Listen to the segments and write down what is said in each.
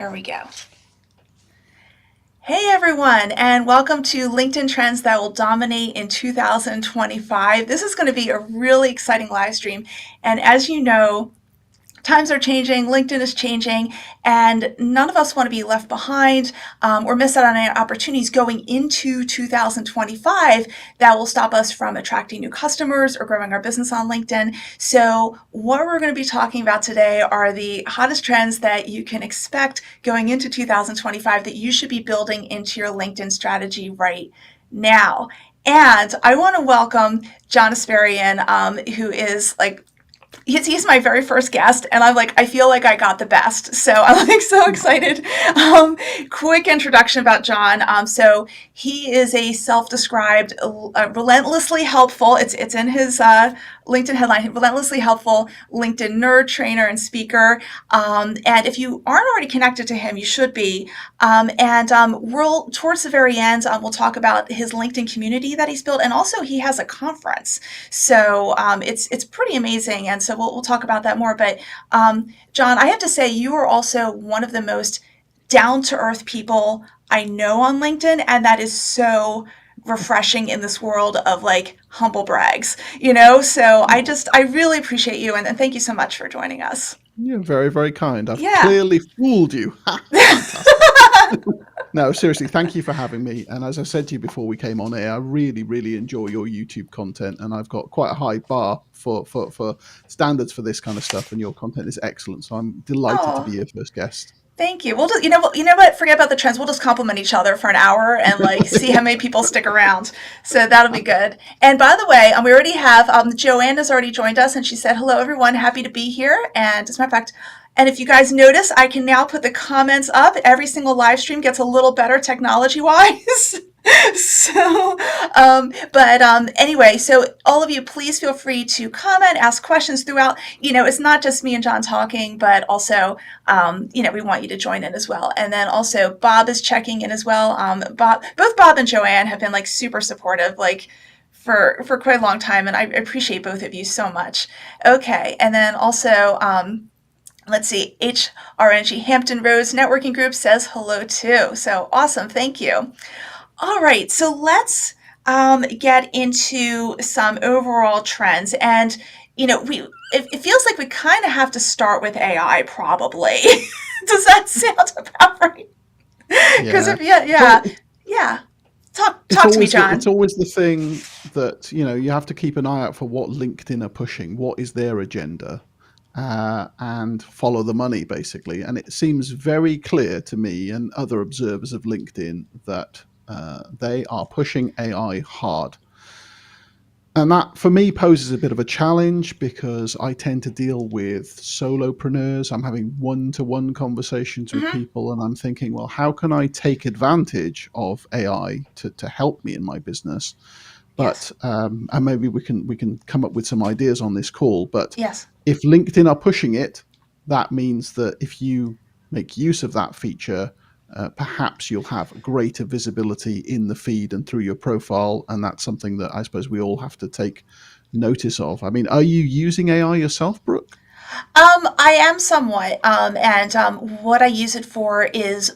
There we go. Hey everyone, and welcome to LinkedIn Trends That Will Dominate in 2025. This is going to be a really exciting live stream. And as you know, times are changing, LinkedIn is changing, and none of us want to be left behind or miss out on any opportunities going into 2025 that will stop us from attracting new customers or growing our business on LinkedIn. So what we're going to be talking about today are the hottest trends that you can expect going into 2025 that you should be building into your LinkedIn strategy right now. And I want to welcome John Espirian, who is like he's my very first guest, and I feel like I got the best. So I'm like so excited. Quick introduction about John. So he is a self-described relentlessly helpful. It's in his LinkedIn headline. Relentlessly helpful LinkedIn nerd, trainer, and speaker. And if you aren't already connected to him, you should be. We'll towards the very end, we'll talk about his LinkedIn community that he's built, and also he has a conference. So it's pretty amazing, and so we'll talk about that more. But John, I have to say you are also one of the most down to earth people I know on LinkedIn, and that is so refreshing in this world of like humble brags, you know? So I really appreciate you, and thank you so much for joining us. You're very, very kind. I've Yeah. clearly fooled you. Ha, fantastic. No, seriously, thank you for having me. And as I said to you before we came on air, I really, really enjoy your YouTube content, and I've got quite a high bar for standards for this kind of stuff, and your content is excellent. So I'm delighted to be Oh, your first guest. thank you. We'll just, you know what? Forget about the trends. We'll just compliment each other for an hour and like see how many people stick around. So that'll be good. And by the way, we already have Joanne has already joined us, and she said, "Hello, everyone. Happy to be here." And as a matter of fact, and if you guys notice, I can now put the comments up. Every single live stream gets a little better technology wise. So, anyway, so all of you, please feel free to comment, ask questions throughout. You know, it's not just me and John talking, but also, we want you to join in as well. And then also, Bob is checking in as well. Both Bob and Joanne have been like super supportive, like for quite a long time, and I appreciate both of you so much. Okay, and then also, let's see, HRNG Hampton Roads Networking Group says hello too. So awesome, thank you. All right, so let's get into some overall trends, and it feels like we kind of have to start with AI, probably. Does that sound about right? Because Yeah. if yeah, So yeah, yeah. it's Talk to me, it's John. always the thing that you have to keep an eye out for what LinkedIn are pushing, what is their agenda, and follow the money basically. And it seems very clear to me and other observers of LinkedIn that they are pushing AI hard. And that for me poses a bit of a challenge because I tend to deal with solopreneurs. I'm having one-to-one conversations with Hmm. people, and I'm thinking, well, how can I take advantage of AI to help me in my business? Yes, But and maybe we can come up with some ideas on this call. But yes. if LinkedIn are pushing it, that means that if you make use of that feature, perhaps you'll have greater visibility in the feed and through your profile, and that's something that I suppose we all have to take notice of. I mean, are you using AI yourself, Brooke? I am somewhat, and what I use it for is,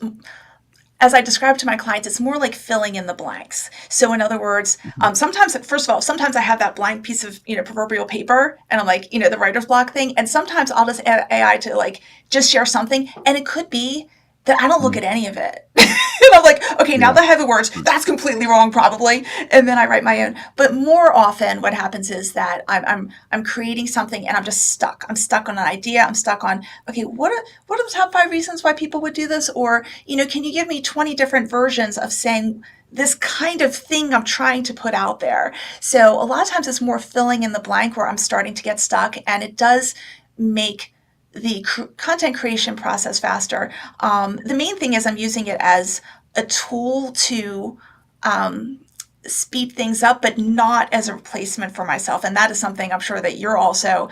as I describe to my clients, it's more like filling in the blanks. So, in other words, Mhm. sometimes, first of all, sometimes I have that blank piece of proverbial paper, and I'm like, the writer's block thing, and sometimes I'll just add AI to like just share something, and it could be that I don't look Mm. at any of it. And I'm like, okay, now Yeah. that I have the words, that's completely wrong, probably, and then I write my own. But more often, what happens is that I'm creating something, and I'm just stuck. I'm stuck on an idea. I'm stuck on, okay, what are the top 5 reasons why people would do this? Or, can you give me 20 different versions of saying this kind of thing I'm trying to put out there? So a lot of times it's more filling in the blank where I'm starting to get stuck, and it does make the content creation process faster. The main thing is I'm using it as a tool to um, speed things up, but not as a replacement for myself. And that is something I'm sure that you're also,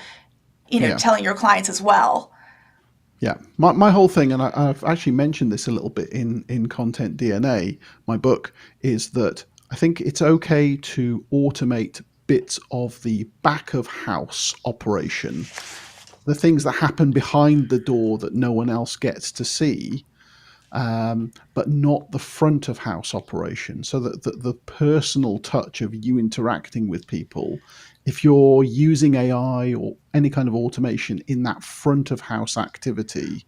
Yeah. telling your clients as well. Yeah, my whole thing, and I've actually mentioned this a little bit in Content DNA, my book, is that I think it's okay to automate bits of the back of house operation, the things that happen behind the door that no one else gets to see. but not the front of house operation. So that the personal touch of you interacting with people, if you're using AI or any kind of automation in that front of house activity,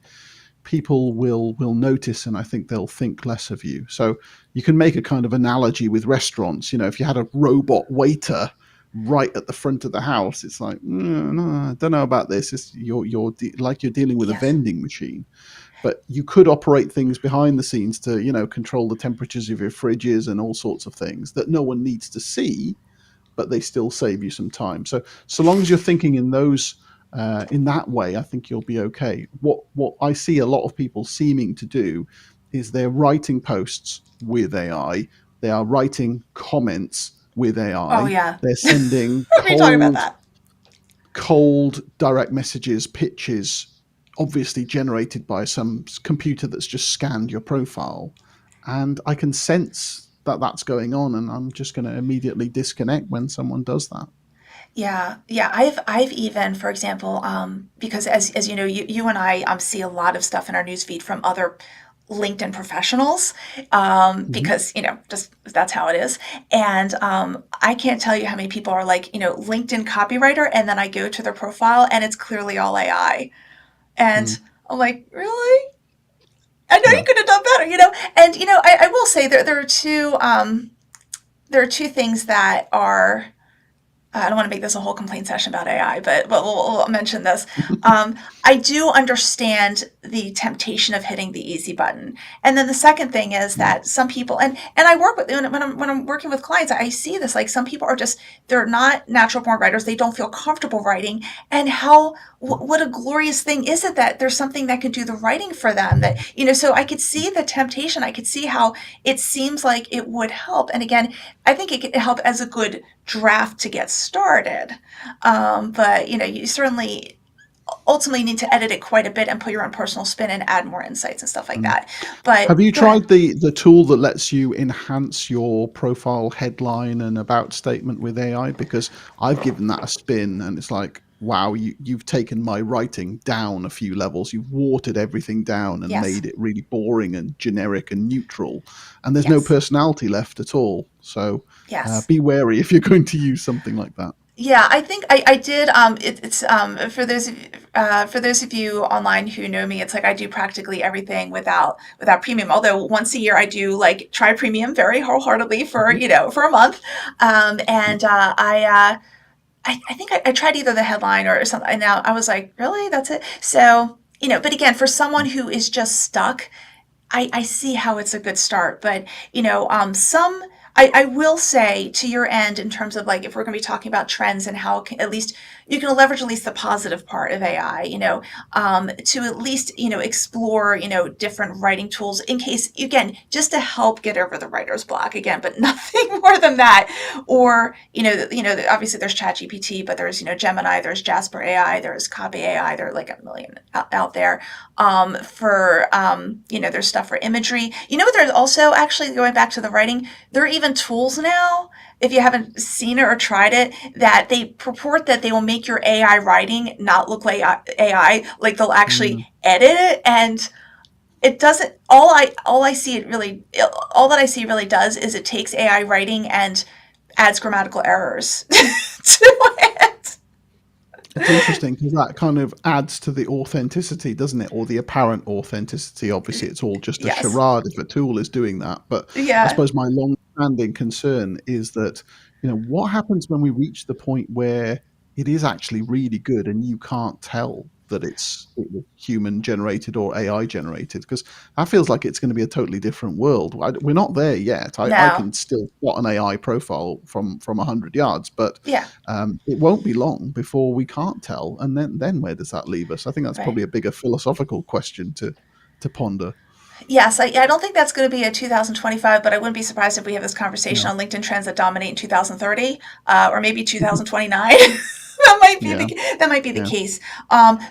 people will notice, and I think they'll think less of you. So you can make a kind of analogy with restaurants. If you had a robot waiter right at the front of the house, it's like, no, I don't know about this. Like you're dealing with a Yes. vending machine. But you could operate things behind the scenes to, control the temperatures of your fridges and all sorts of things that no one needs to see, but they still save you some time. So long as you're thinking in that way, I think you'll be okay. What I see a lot of people seeming to do is they're writing posts with AI, they are writing comments with Oh AI, yeah. they're sending We talked about that. cold direct messages, pitches, obviously generated by some computer that's just scanned your profile. And I can sense that that's going on, and I'm just going to immediately disconnect when someone does that. Yeah, yeah. I've even, for example, because as you know, you and I see a lot of stuff in our newsfeed from other LinkedIn professionals, Hmm. because just that's how it is. And I can't tell you how many people are like, LinkedIn copywriter, and then I go to their profile and it's clearly all AI, and Mm. I'm like, really? I know you Yeah. could have done better. And I will say there are two things that are, I don't want to make this a whole complaint session about AI, but we'll mention this. I do understand the temptation of hitting the easy button, and then the second thing is Mm. that some people, and I work with, when I'm working with clients, I see this, like, some people are just, they're not natural born writers. They don't feel comfortable writing, and what a glorious thing is it that there's something that can do the writing for them. That so I could see the temptation. I could see how it seems like it would help. And again, I think it could help as a good draft to get started. But you certainly ultimately need to edit it quite a bit and put your own personal spin and add more insights and stuff like Mm. that. But Have you go ahead. tried the tool that lets you enhance your profile headline and about statement with AI? Because I've given that a spin, and it's like, wow, you've taken my writing down a few levels. You've watered everything down and Yes. made it really boring and generic and neutral, and there's no Yes. personality left at all. So Yes. be wary if you're going to use something like that. Yeah, I think I did. It's for those of you online who know me, it's like I do practically everything without premium. Although once a year I do like try premium very wholeheartedly for Mhm. for a month, Yeah. and I think I tried either the headline or something. And now I was like, really, that's it. So but again, for someone who is just stuck, I see how it's a good start. But some, I will say to your end, in terms of, like, if we're going to be talking about trends and how at least you can leverage at least the positive part of AI, to at least explore different writing tools, in case, again, just to help get over the writer's block again, but nothing more than that. Or obviously there's ChatGPT, but there's Gemini, there's Jasper AI, there's Copy AI, there are like a million out there. For there's stuff for imagery. What, there's also, actually, going back to the writing, there are even tools now, if you haven't seen it or tried it, that they purport that they will make your AI writing not look like AI. Like, they'll Mm. actually edit it, and it doesn't. All that I see really does is it takes AI writing and adds grammatical errors to it. It's interesting because that kind of adds to the authenticity, doesn't it? Or the apparent authenticity. Obviously, it's all just a Yes. charade if a tool is doing that. But I Yeah. suppose my long-standing concern is that, what happens when we reach the point where it is actually really good and you can't tell that it was human generated or AI generated? Because that feels like it's going to be a totally different world. We're not there yet. I No. can still plot an AI profile from 100 yards, but Yeah. it won't be long before we can't tell, and then where does that leave us? I think that's Right. probably a bigger philosophical question to ponder. Yes, I don't think that's going to be a 2025, but I wouldn't be surprised if we have this conversation No. on LinkedIn trends that dominate in 2030, or maybe 2029. Yeah. That might be the Yeah. case.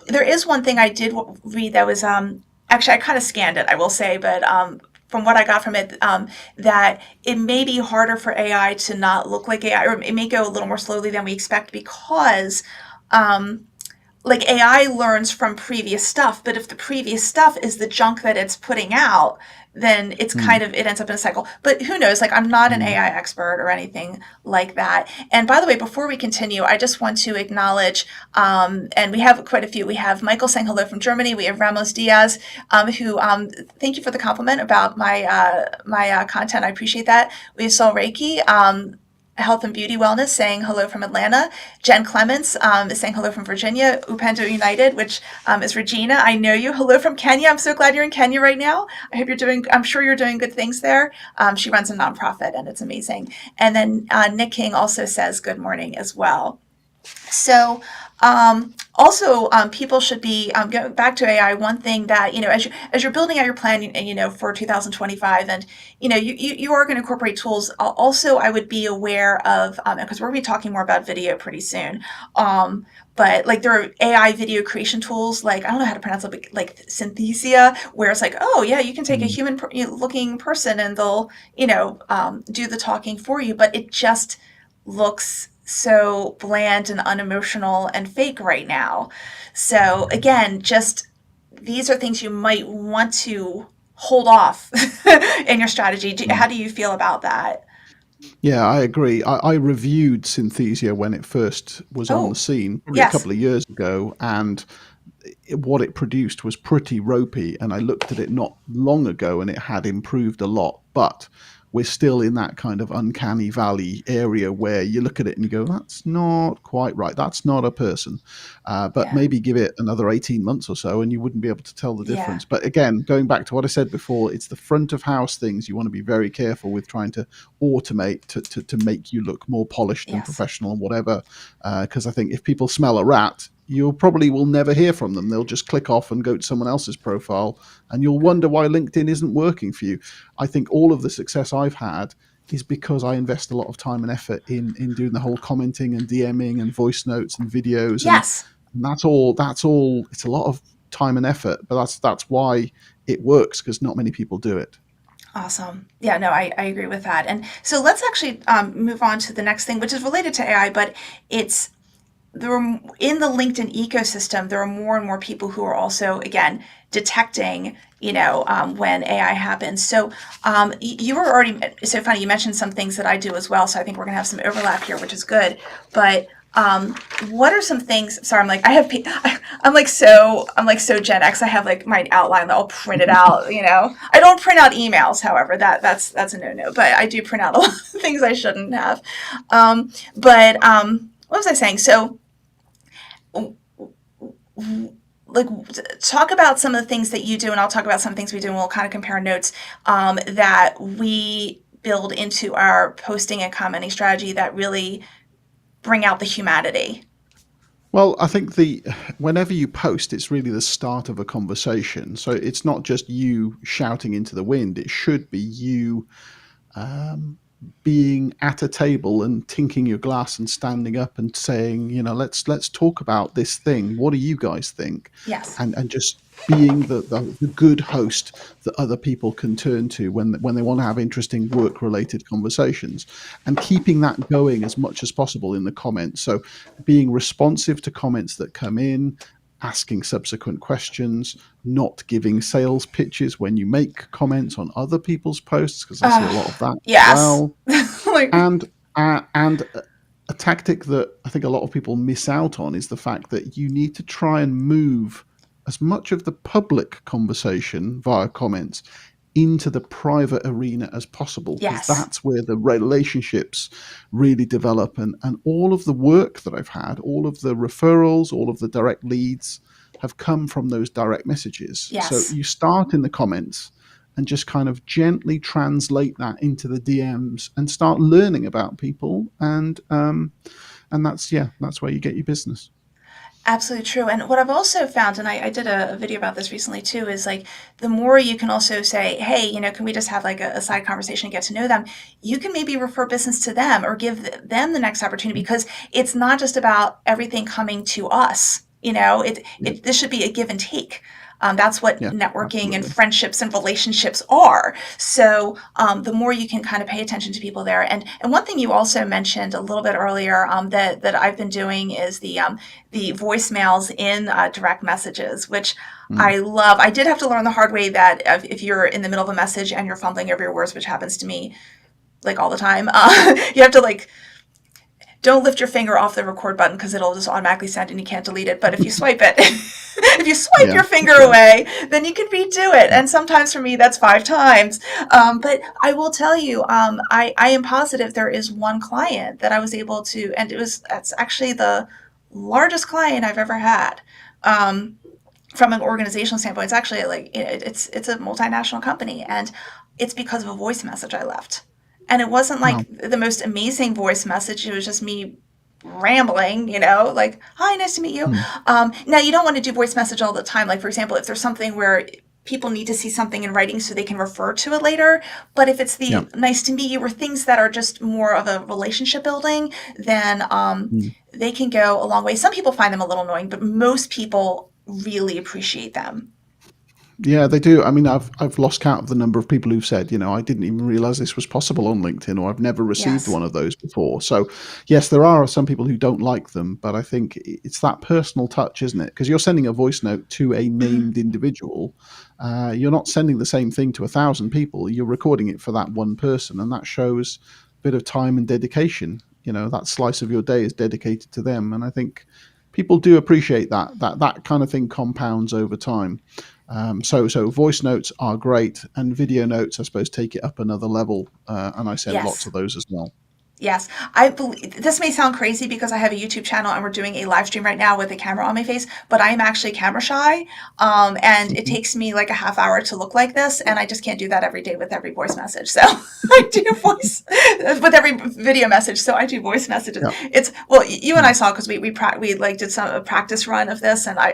There is one thing I did read that was, actually, I kind of scanned it, I will say, but from what I got from it, that it may be harder for AI to not look like AI, or it may go a little more slowly than we expect, because um, like AI learns from previous stuff, but if the previous stuff is the junk that it's putting out, then it's Mm, kind of, it ends up in a cycle. But who knows? Like, I'm not an mm. AI expert or anything like that. And by the way, before we continue, I just want to acknowledge, and we have quite a few. We have Michael saying hello from Germany. We have Ramos Diaz, who thank you for the compliment about my content. I appreciate that. We have Sol Reiki. Health and Beauty Wellness saying hello from Atlanta. Jen Clements is saying hello from Virginia. Upendo United, which is Regina. I know you. Hello from Kenya. I'm so glad you're in Kenya right now. I hope you're doing, I'm sure you're doing good things there. She runs a nonprofit and it's amazing. And then Nick King also says good morning as well. So, also, people should be going back to AI. One thing that as you're building out your plan, for 2025, and you are going to incorporate tools. Also, I would be aware of because we're going to be talking more about video pretty soon. But like there are AI video creation tools, like I don't know how to pronounce it, but like Synthesia, where it's like, oh yeah, you can take a Mm. human looking person and they'll do the talking for you, but it just looks so bland and unemotional and fake right now. So again, just these are things you might want to hold off in your strategy. Mm. How do you feel about that? Yeah, I agree. I reviewed Synthesia when it first was on the Oh, scene, probably a yes. couple of years ago, and what it produced was pretty ropey. And I looked at it not long ago, and it had improved a lot. But we're still in that kind of uncanny valley area where you look at it and you go, "That's not quite right. That's not a person." But Yeah. maybe give it another 18 months or so, and you wouldn't be able to tell the Yeah. difference. But again, going back to what I said before, it's the front of house things you want to be very careful with trying to automate to make you look more polished and Yes. professional and whatever. Because I think if people smell a rat, you probably will never hear from them. They'll just click off and go to someone else's profile, and you'll wonder why LinkedIn isn't working for you. I think all of the success I've had is because I invest a lot of time and effort in doing the whole commenting and DMing and voice notes and videos, and Yes. that's all. That's all. It's a lot of time and effort, but that's why it works, because not many people do it. Awesome. Yeah, no, I agree with that. And so let's actually move on to the next thing, which is related to AI, but it's there are in the LinkedIn ecosystem, there are more and more people who are also, again, detecting, when AI happens. So you were already, so funny, you mentioned some things that I do as well. So I think we're going to have some overlap here, which is good. But what are some things? Sorry, I'm like, I'm like so Gen X. I have like my outline that I'll print it out. I don't print out emails, however, that's a no. But I do print out a lot of things I shouldn't have. But what was I saying? So like talk about some of the things that you do and I'll talk about some things we do and we'll kind of compare notes that we build into our posting and commenting strategy that really bring out the humanity. Well, I think the whenever you post, it's really the start of a conversation. So it's not just you shouting into the wind. It should be you um, being at a table and tinking your glass and standing up and saying, let's talk about this thing. What do you guys think? Yes. And just being the good host that other people can turn to when they want to have interesting work related conversations, and keeping that going as much as possible in the comments. So being responsive to comments that come in, asking subsequent questions, not giving sales pitches when you make comments on other people's posts, because I see a lot of that as Yes. well. Like, And a tactic that I think a lot of people miss out on is the fact that you need to try and move as much of the public conversation via comments into the private arena as possible, because yes. that's where the relationships really develop, and all of the work that I've had, all of the referrals, all of the direct leads have come from those direct messages. So Yes. you start in the comments and just kind of gently translate that into the DMs and start learning about people, and that's where you get your business. Absolutely true. And what I've also found, and I did a video about this recently too, is like the more you can also say, hey, can we just have like a side conversation and get to know them? You can maybe refer business to them or give them the next opportunity because it's not just about everything coming to us. Yeah. This should be a give and take. That's what Yeah, networking and absolutely. friendships and relationships are. So the more you can kind of pay attention to people there. And one thing you also mentioned a little bit earlier that I've been doing is the voicemails in direct messages, which Mm. I love. I did have to learn the hard way that if you're in the middle of a message and you're fumbling over your words, which happens to me like all the time, you have to like don't lift your finger off the record button because it'll just automatically send and you can't delete it. But if you swipe it, if you swipe Yeah, your finger that's right. away, then you can redo it. Yeah. And sometimes for me, that's 5 times. But I will tell you, I am positive there is one client that I was able to, and that's actually the largest client I've ever had. From an organizational standpoint, it's actually like it's a multinational company, and it's because of a voice message I left. And it wasn't Wow. like the most amazing voice message. It was just me rambling, like, hi, nice to meet you. Mm. Now, you don't want to do voice message all the time. Like, for example, if there's something where people need to see something in writing so they can refer to it later. But if it's Yeah. the nice to meet you or things that are just more of a relationship building, then Mm. they can go a long way. Some people find them a little annoying, but most people really appreciate them. Yeah, they do. I mean, I've lost count of the number of people who've said, I didn't even realize this was possible on LinkedIn, or I've never received Yes. one of those before. So, yes, there are some people who don't like them, but I think it's that personal touch, isn't it? Because you're sending a voice note to a Mm-hmm. named individual. You're not sending the same thing to 1,000 people. You're recording it for that one person, and that shows a bit of time and dedication. That slice of your day is dedicated to them, and I think people do appreciate that. That kind of thing compounds over time. So voice notes are great, and video notes, I suppose, take it up another level. And I send lots Yes. of those as well. Yes, I believe this may sound crazy because I have a YouTube channel and we're doing a live stream right now with a camera on my face, but I am actually camera shy. And it Mhm. takes me like a half hour to look like this, and I just can't do that every day with every voice message. So I do voice with every video message. So I do voice messages. Yeah. It's well, you and I Mm. saw because we like did a practice run of this, and I'm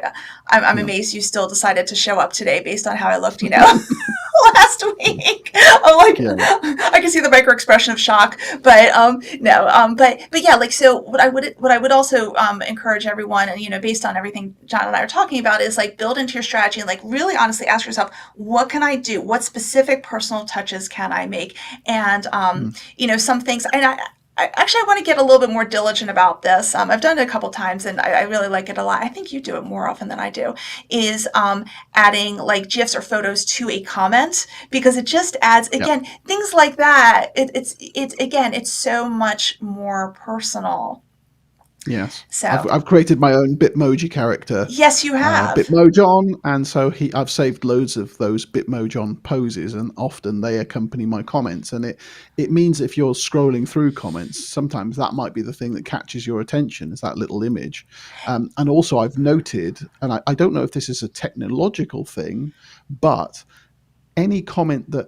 Yeah. amazed you still decided to show up today based on how I looked. Last week. I'm like, Yeah. I can see the micro expression of shock, but no, but yeah, like so. What I would also encourage everyone, and based on everything John and I are talking about, is like build into your strategy and like really honestly ask yourself, what can I do? What specific personal touches can I make? And Mm. some things, and I want to get a little bit more diligent about this. I've done it a couple times, and I really like it a lot. I think you do it more often than I do. Is adding like GIFs or photos to a comment because it just adds Yeah. again things like that. It's again it's so much more personal. Yes. I've So I've created my own Bitmoji character, yes, you have. Bitmojon, and so I've saved loads of those Bitmojon poses, and often they accompany my comments. And it means if you're scrolling through comments, sometimes that might be the thing that catches your attention, is that little image. And also, I've noted, and I don't know if this is a technological thing, but any comment that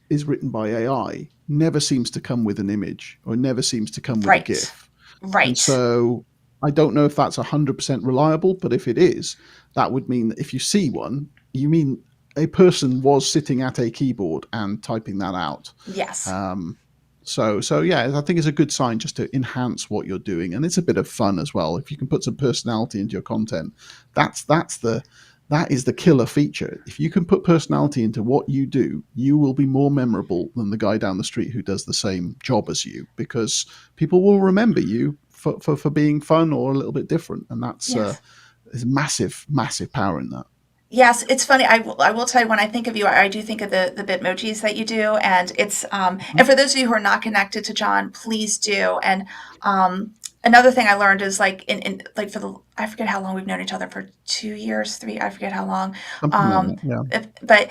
is written by AI never seems to come with an image, or never seems to come with a Right, GIF. And right. so I don't know if that's 100% reliable, but if it is, that would mean that if you see one, you mean a person was sitting at a keyboard and typing that out. Yes, Um, so yeah, I think it's a good sign just to enhance what you're doing, and it's a bit of fun as well. If you can put some personality into your content, that is the killer feature. If you can put personality into what you do, you will be more memorable than the guy down the street who does the same job as you, because people will remember you for being fun or a little bit different, and yes. there's massive power in that. Yes, it's funny. I will tell you when I think of you, I do think of the Bitmojis that you do, and it's and Mhm. for those of you who are not connected to John, please do. And another thing I learned is like in like for the I forget how long we've known each other for 2 years, three. I forget how long. Something like that. Yeah. But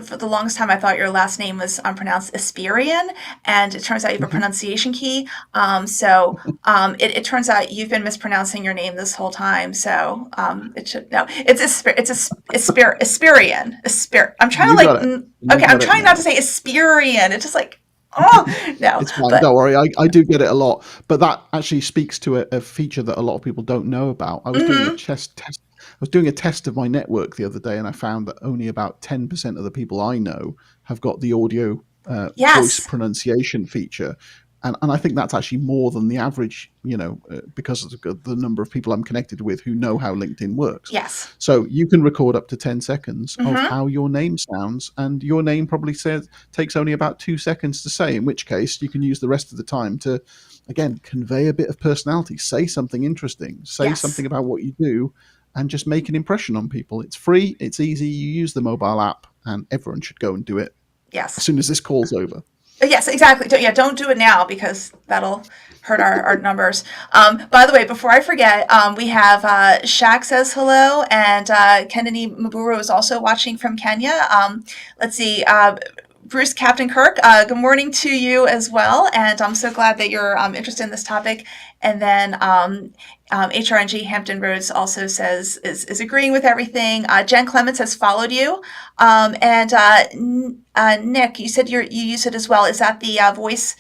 for the longest time I thought your last name was pronounced Espirian, and it turns out you have a Mhm. pronunciation key. It turns out you've been mispronouncing your name this whole time. So it should no, Espirian. I'm trying to You like got it. okay. You I'm got it trying not now. to say Espirian. It's just like oh no, It's fine. but Don't worry. I do get it a lot, but that actually speaks to a feature that a lot of people don't know about. I was doing a mm-hmm, chest test. I was doing a test of my network the other day, and I found that only about 10% of the people I know have got the audio voice yes, pronunciation feature, And I think that's actually more than the average, because of the number of people I'm connected with who know how LinkedIn works. Yes. So you can record up to 10 seconds of Mm-hmm. how your name sounds, and your name probably says takes only about 2 seconds to say, in which case you can use the rest of the time to, again, convey a bit of personality, say something interesting, say Yes. something about what you do, and just make an impression on people. It's free, it's easy, you use the mobile app, and everyone should go and do it as Yes. soon as this call's over. Yes, exactly. Yeah, don't do it now because that'll hurt our numbers. By the way, before I forget, we have Shaq says hello, and Kennedy Maburu is also watching from Kenya. Let's see. Bruce Captain Kirk, good morning to you as well, and I'm so glad that you're interested in this topic. And then HRNG Hampton Roads also says is agreeing with everything. Jen Clements has followed you, and Nick, you said you use it as well. Is that the voice?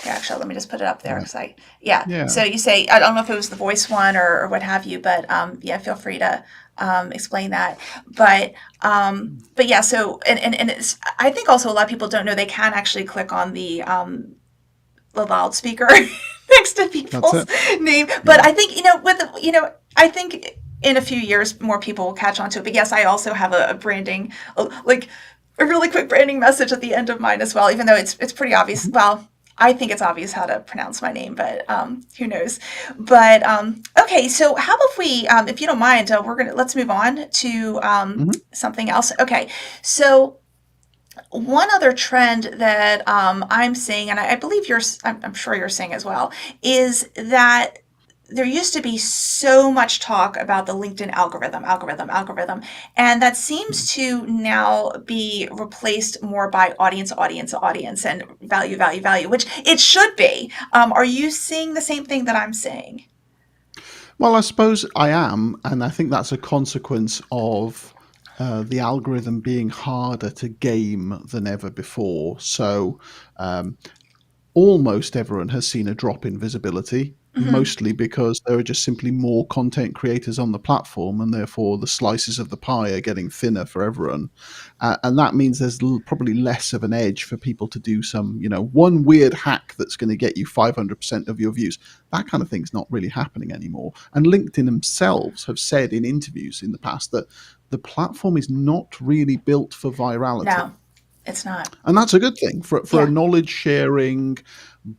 Yeah, actually, let me just put it up there Yeah. because yeah. Yeah. So you say I don't know if it was the voice one or what have you, but yeah, feel free to explain that. But yeah, so and it's, I think also a lot of people don't know they can actually click on the loudspeaker next to That's people's it. name. But Yeah. I think I think in a few years more people will catch on to it. But yes, I also have a branding like a really quick branding message at the end of mine as well, even though it's pretty obvious. Mhm. Well, I think it's obvious how to pronounce my name, but who knows? But okay, so how about we, if you don't mind, let's move on to Mhm. something else. Okay, so one other trend that I'm seeing, and I believe I'm sure you're seeing as well, is that there used to be so much talk about the LinkedIn algorithm, and that seems to now be replaced more by audience, and value, which it should be. Are you seeing the same thing that I'm seeing? Well, I suppose I am, and I think that's a consequence of the algorithm being harder to game than ever before. So, um, almost everyone has seen a drop in visibility, Hmm. mostly because there are just simply more content creators on the platform, and therefore the slices of the pie are getting thinner for everyone. And that means there's probably less of an edge for people to do some, one weird hack that's going to get you 500% of your views. That kind of thing's not really happening anymore. And LinkedIn themselves have said in interviews in the past that the platform is not really built for No, virality. it's not. And that's a good thing for a Yeah. knowledge sharing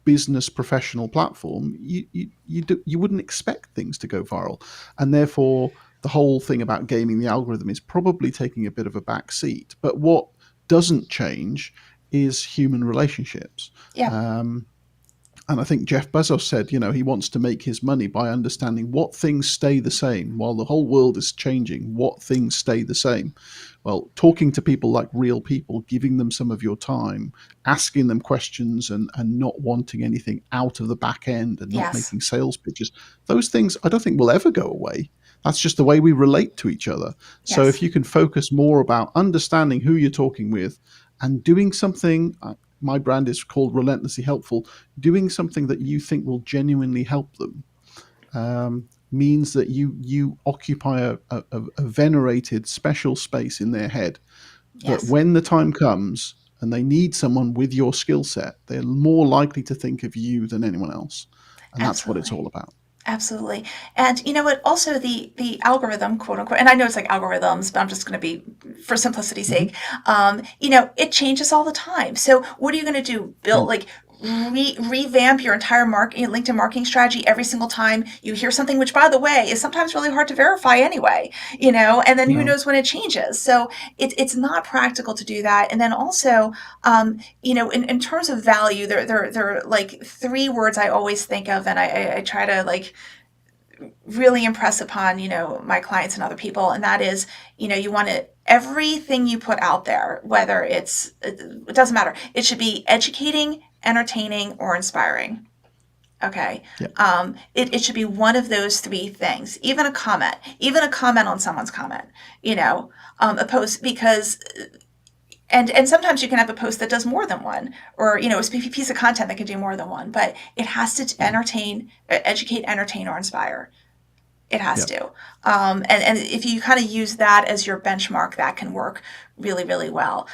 business professional platform. You wouldn't expect things to go viral, and therefore the whole thing about gaming the algorithm is probably taking a bit of a back seat. But what doesn't change is human relationships. Yeah. Um, and I think Jeff Bezos said, he wants to make his money by understanding what things stay the same while the whole world is changing, what things stay the same. Well, talking to people like real people, giving them some of your time, asking them questions, and not wanting anything out of the back end and not Yes. making sales pitches, those things I don't think will ever go away. That's just the way we relate to each other. So Yes. if you can focus more about understanding who you're talking with and doing something, my brand is called Relentlessly Helpful, doing something that you think will genuinely help them, means that you occupy a venerated special space in their head, that Yes. when the time comes and they need someone with your skill set, they're more likely to think of you than anyone else. And that's what it's Absolutely. all about. Absolutely. And you know what? Also, the algorithm, quote unquote, and I know it's like algorithms, but I'm just going to be, for simplicity's Hmm. sake, it changes all the time. So what are you going to do? Build Yeah. like revamp your entire LinkedIn marketing strategy every single time you hear something, which by the way is sometimes really hard to verify anyway, and then who No. knows when it changes. So it's not practical to do that. And then also, in terms of value, there are like three words I always think of, and I try to like really impress upon my clients and other people, and that is you want to everything you put out there, whether it doesn't matter, it should be educating, entertaining, or inspiring. Okay. Yeah. It should be one of those three things. Even a comment on someone's comment, a post, because and sometimes you can have a post that does more than one, or a piece of content that can do more than one, but it has to Yeah. educate, entertain, or inspire. It has Yeah. to. And if you kind of use that as your benchmark, that can work really, really well.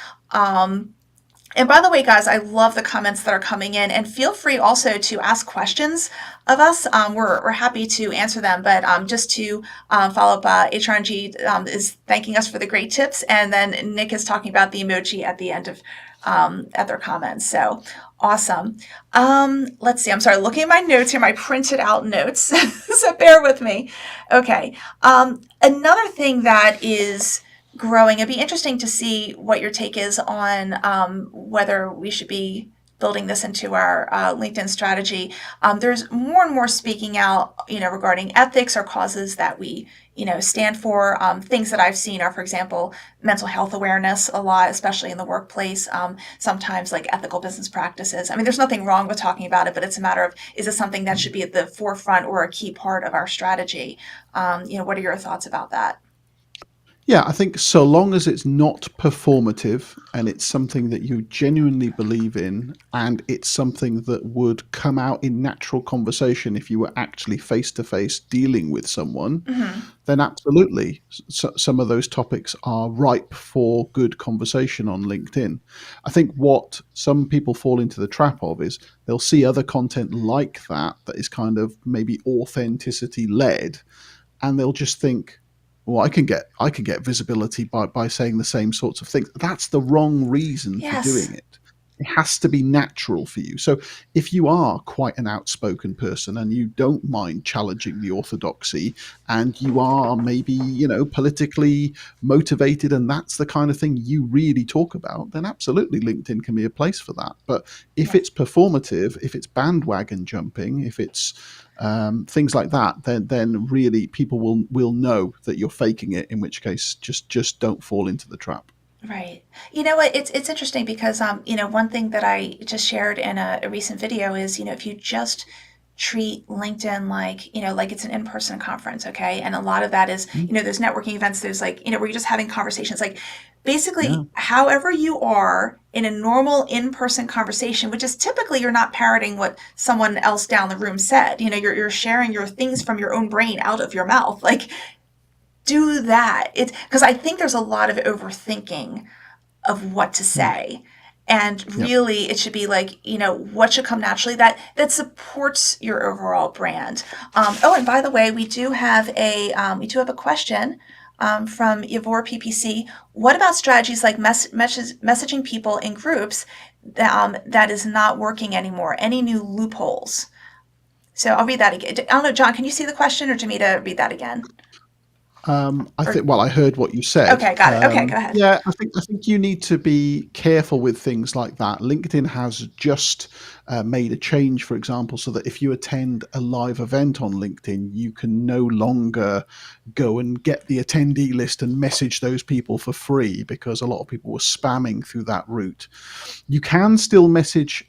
And by the way, guys, I love the comments that are coming in, and feel free also to ask questions of us. We're happy to answer them. But just to follow up, HRNG is thanking us for the great tips, and then Nick is talking about the emoji at the end of at their comments. So awesome. Let's see. I'm sorry, looking at my notes here, my printed out notes. So bear with me. Okay. Another thing that is growing. It'd be interesting to see what your take is on whether we should be building this into our LinkedIn strategy. There's more and more speaking out, regarding ethics or causes that we, stand for. Things that I've seen are, for example, mental health awareness a lot, especially in the workplace. Sometimes like ethical business practices. I mean, there's nothing wrong with talking about it, but it's a matter of, is this something that should be at the forefront or a key part of our strategy? What are your thoughts about that? Yeah, I think so long as it's not performative and it's something that you genuinely believe in and it's something that would come out in natural conversation if you were actually face to face dealing with someone, Hmm. then absolutely some of those topics are ripe for good conversation on LinkedIn. I think what some people fall into the trap of is they'll see other content like that is kind of maybe authenticity led, and they'll just think, well, I can get visibility by saying the same sorts of things. That's the wrong reason for Yes. doing it. It has to be natural for you. So if you are quite an outspoken person and you don't mind challenging the orthodoxy, and you are maybe, politically motivated, and that's the kind of thing you really talk about, then absolutely LinkedIn can be a place for that. But if Yeah. it's performative, if it's bandwagon jumping, if it's things like that, then really people will know that you're faking it. In which case, just don't fall into the trap. Right. You know what? It's interesting because one thing that I just shared in a recent video is, if you just treat LinkedIn like, like it's an in-person conference, okay? And a lot of that is, Mm, there's networking events, there's like, where you're just having conversations, like yeah, basically however you are in a normal in-person conversation, which is typically you're not parroting what someone else down the room said. You're sharing your things from your own brain out of your mouth. Like do that. It's because I think there's a lot of overthinking of what to mm, say. And yeah. really, it should be like, what should come naturally that supports your overall brand. Oh, and by the way, we do have a question from Yvor PPC. What about strategies like messaging people in groups that is not working anymore? Any new loopholes? So I'll read that again. I don't know, John, can you see the question, or do you want me to read that again? I Or think. Well, I heard what you said. okay, got it. Okay, go ahead. Yeah, I think you need to be careful with things like that. LinkedIn has just made a change, for example, so that if you attend a live event on LinkedIn, you can no longer go and get the attendee list and message those people for free, because a lot of people were spamming through that route. You can still message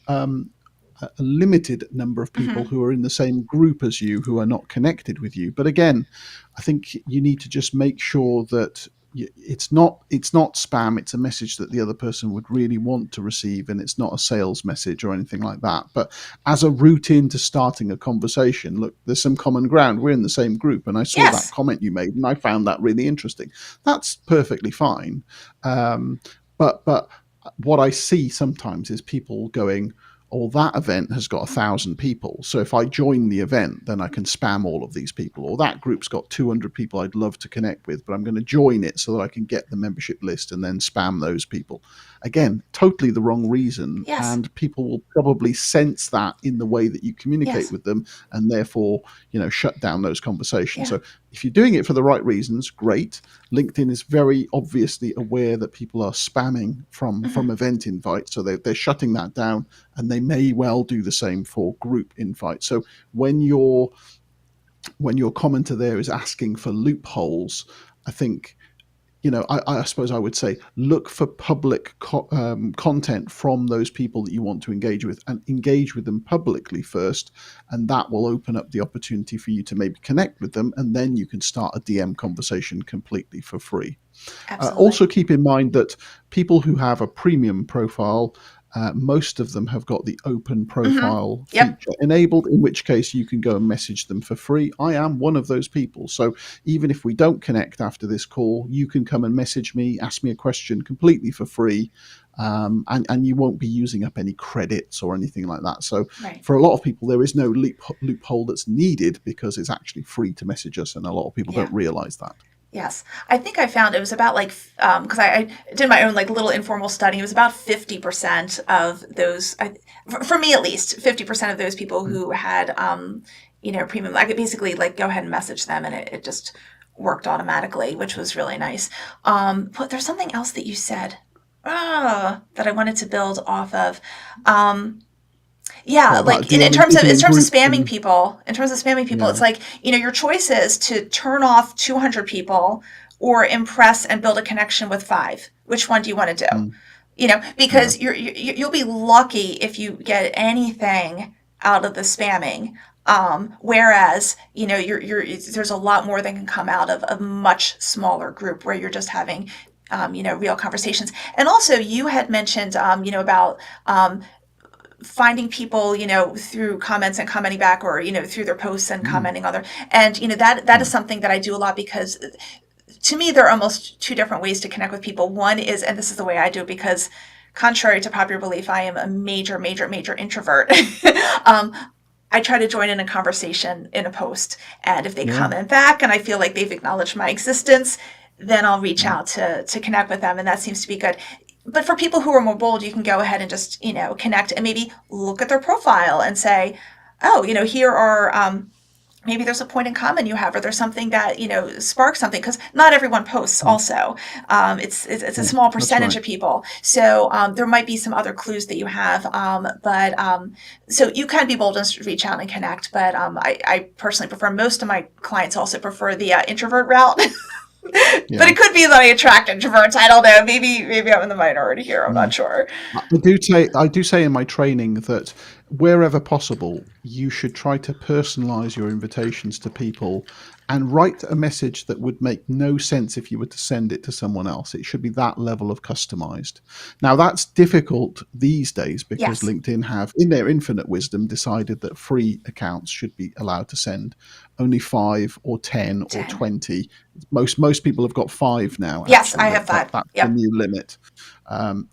a limited number of people Hmm. who are in the same group as you, who are not connected with you. But again, I think you need to just make sure that it's not spam. It's a message that the other person would really want to receive, and it's not a sales message or anything like that. But as a route into starting a conversation, look, there's some common ground. We're in the same group, and I saw that Yes. comment you made, and I found that really interesting. That's perfectly fine. But what I see sometimes is people going, "Oh, that event has got 1,000 people. So if I join the event, then I can spam all of these people. Or that group's got 200 people I'd love to connect with, but I'm going to join it so that I can get the membership list and then spam those people." Again, totally the wrong reason. Yes. And people will probably sense that in the way that you communicate Yes. with them, and therefore, shut down those conversations. Yeah. So if you're doing it for the right reasons, great. LinkedIn is very obviously aware that people are spamming from Hmm. event invites, so they're shutting that down, and they may well do the same for group invites. So when your commenter there is asking for loopholes, I think, I suppose I would say look for public content from those people that you want to engage with, and engage with them publicly first, and that will open up the opportunity for you to maybe connect with them, and then you can start a DM conversation completely for free. Absolutely. Also, keep in mind that people who have a premium profile Most of them have got the open Mm-hmm. profile Yep. feature enabled, in which case you can go and message them for free. I am one of those people. So even if we don't connect after this call, you can come and message me, ask me a question completely for free. And you won't be using up any credits or anything like that. So Right. for a lot of people, there is no loophole that's needed because it's actually free to message us. And a lot of people Yeah. don't realize that. Yes, I think I found it was about like because I did my own like little informal study. It was about 50% of those, for me at least, 50% of those people Mm. who had premium. I could basically like go ahead and message them, and it just worked automatically, which was really nice. But there's something else that you said that I wanted to build off of. Um, yeah, What about like do you in want terms of people in groups spamming and people, it's yeah. like, your choice is to turn off 200 people or impress and build a connection with 5. Which one do you want to do? Mm, yeah. Because you'll be lucky if you get anything out of the spamming. Whereas, there's a lot more that can come out of a much smaller group where you're just having, real conversations. And also, you had mentioned, about finding people, through comments and commenting back, or, through their posts and Mm, commenting on their, and, that yeah. is something that I do a lot because to me, there are almost two different ways to connect with people. One is, and this is the way I do it because contrary to popular belief, I am a major, major, major introvert. um, I try to join in a conversation in a post. And if they Yeah. comment back and I feel like they've acknowledged my existence, then I'll reach Mm, out to connect with them. And that seems to be good. But for people who are more bold, you can go ahead and just, connect and maybe look at their profile and say, oh, here are, maybe there's a point in common you have, or there's something that, sparks something, because not everyone posts mm, also. It's a yeah, small that's percentage right. of people. So there might be some other clues that you have. But so you can be bold and reach out and connect. But I personally prefer, most of my clients also prefer the introvert route. But Yeah. it could be that I attract introverts. I don't know. Maybe I'm in the minority here. I'm not Mm. sure. I do say in my training that wherever possible, you should try to personalize your invitations to people and write a message that would make no sense if you were to send it to someone else. It should be that level of customized. Now, that's difficult these days because Yes. LinkedIn have, in their infinite wisdom, decided that free accounts should be allowed to send only 5 or 10 or 10. 20. Most people have got 5 now, Yes, actually. I have 5. That's the Yep. new limit.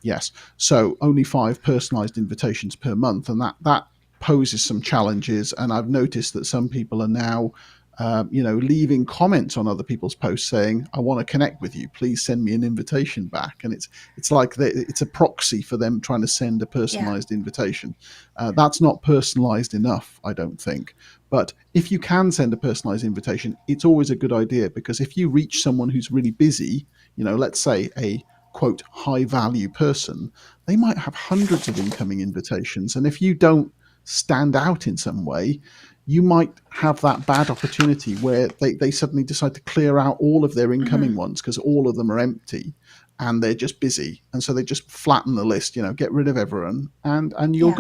Yes, so only 5 personalized invitations per month, and that poses some challenges. And I've noticed that some people are now, leaving comments on other people's posts saying, "I want to connect with you. Please send me an invitation back." And it's like it's a proxy for them trying to send a Yeah. personalized invitation. That's not personalized enough, I don't think. But if you can send a personalized invitation, it's always a good idea because if you reach someone who's really busy, let's say a quote high value person, they might have hundreds of incoming invitations. And if you don't stand out in some way, you might have that bad opportunity where they suddenly decide to clear out all of their incoming Hmm. ones because all of them are empty and they're just busy. And so they just flatten the list, get rid of everyone and you're Yeah.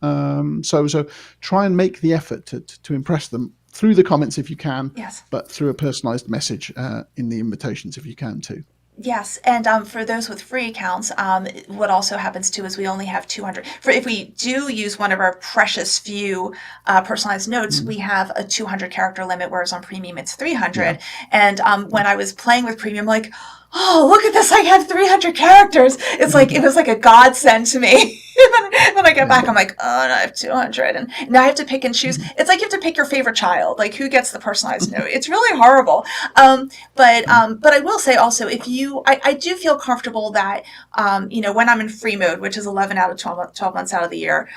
gone. So try and make the effort to impress them through the comments if you can, Yes. but through a personalized message in the invitations if you can too. Yes, and for those with free accounts, what also happens too is we only have 200. For if we do use one of our precious few personalized notes, Mm, we have a 200 character limit, whereas on premium it's yeah. 300. And when I was playing with premium, like, oh, look at this! I have 300 characters. It's like it was like a godsend to me. And then when I get back, Yeah. I'm like, oh, no, I have 200, and now I have to pick and choose. Mm, It's like you have to pick your favorite child, like who gets the personalized note. It's really horrible. But I will say also, if I do feel comfortable that when I'm in free mode, which is 11 out of 12 months out of the year,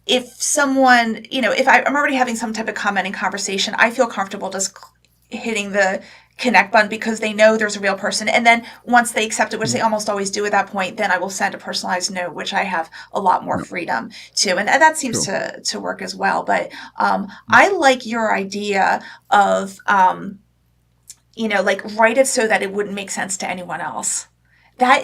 if someone, if I'm already having some type of commenting conversation, I feel comfortable just hitting the connect button because they know there's a real person. And then once they accept it, which yeah. they almost always do at that point, then I will send a personalized note, which I have a lot more Yeah. freedom to. And that seems Sure. to work as well. But Mm, I like your idea of, like write it so that it wouldn't make sense to anyone else. yeah.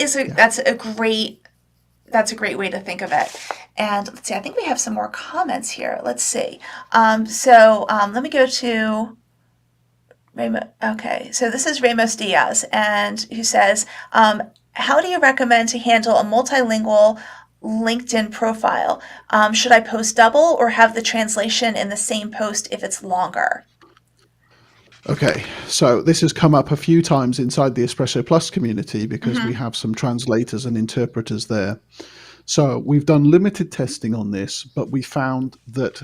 That's a great way to think of it. And let's see, I think we have some more comments here. Let's see. Let me go to Ramos. Okay, so this is Ramos Diaz, and who says, "How do you recommend to handle a multilingual LinkedIn profile? Should I post double or have the translation in the same post if it's longer? Okay, so this has come up a few times inside the Espresso Plus community because we Hmm. have some translators and interpreters there. So we've done limited testing on this, but we found that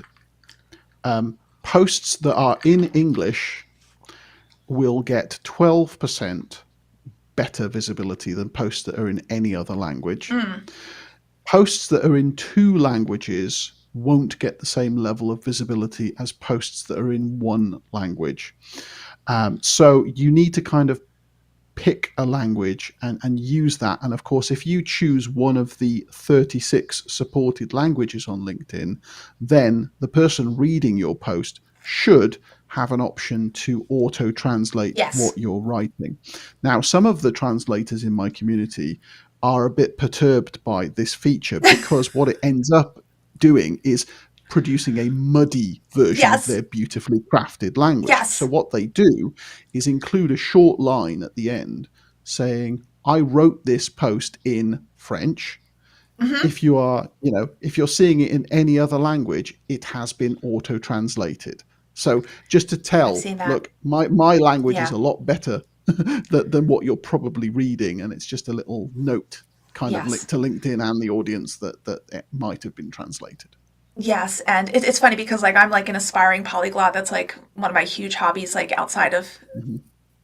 posts that are in English will get 12% better visibility than posts that are in any other language. Mm. Posts that are in two languages won't get the same level of visibility as posts that are in one language. So you need to kind of pick a language and use that. And of course, if you choose one of the 36 supported languages on LinkedIn, then the person reading your post should have an option to auto translate Yes. what you're writing. Now, some of the translators in my community are a bit perturbed by this feature because what it ends up doing is producing a muddy version of Yes. their beautifully crafted language. So Yes. what they do is include a short line at the end saying, I wrote this post in French. Hmm. If you are, if you're seeing it in any other language, it has been auto translated. So just to I've tell, seen that. look, my language is Yeah. a lot better than what you're probably reading. And it's just a little note kind of Yes. linked to LinkedIn and the audience that it might have been translated. Yes, and it's funny because like I'm like an aspiring polyglot. That's like one of my huge hobbies, like outside of Hmm.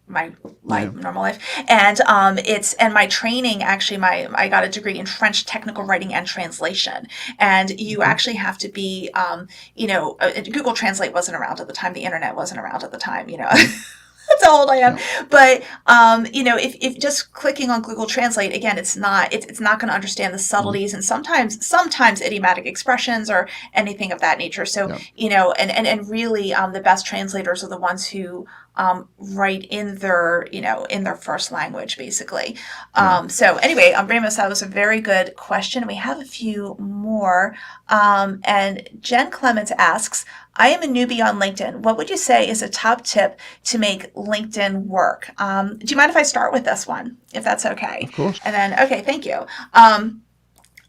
my Yeah. life, normal life. And it's and my training actually, my I got a degree in French technical writing and translation. And you Okay. actually have to be, Google Translate wasn't around at the time. The internet wasn't around at the time. Hmm. That's how old I am. Yeah. But if just clicking on Google Translate again, it's not going to understand the Mm. subtleties and sometimes idiomatic expressions or anything of that nature. So Yeah. and really the best translators are the ones who write in their first language basically. Yeah. So anyway, Ramos, that was a very good question. We have a few more. And Jen Clements asks, I am a newbie on LinkedIn. What would you say is a top tip to make LinkedIn work? Do you mind if I start with this one, if that's okay? Of course. And then, okay, thank you.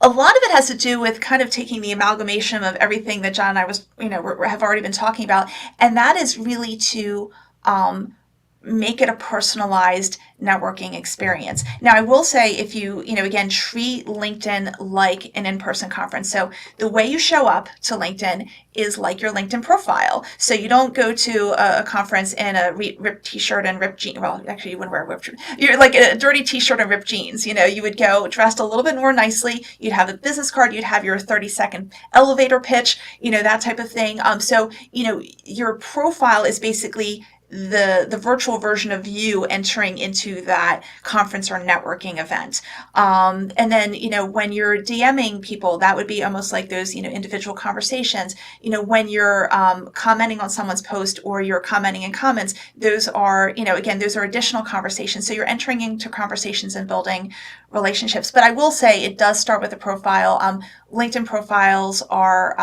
A lot of it has to do with kind of taking the amalgamation of everything that John and I have already been talking about, and that is really to um, make it a personalized networking experience. Now, I will say if again, treat LinkedIn like an in-person conference. So the way you show up to LinkedIn is like your LinkedIn profile. So you don't go to a conference in a ripped t-shirt and ripped jeans. Well, actually, you wouldn't wear ripped. You're like a dirty t-shirt and ripped jeans. You would go dressed a little bit more nicely. You'd have a business card. You'd have your 30-second elevator pitch. That type of thing. So your profile is basically the virtual version of you entering into that conference or networking event. And then, when you're DMing people, that would be almost like those, individual conversations. When you're commenting on someone's post or you're commenting in comments, those are, again, those are additional conversations. So you're entering into conversations and building relationships. But I will say it does start with a profile. LinkedIn profiles are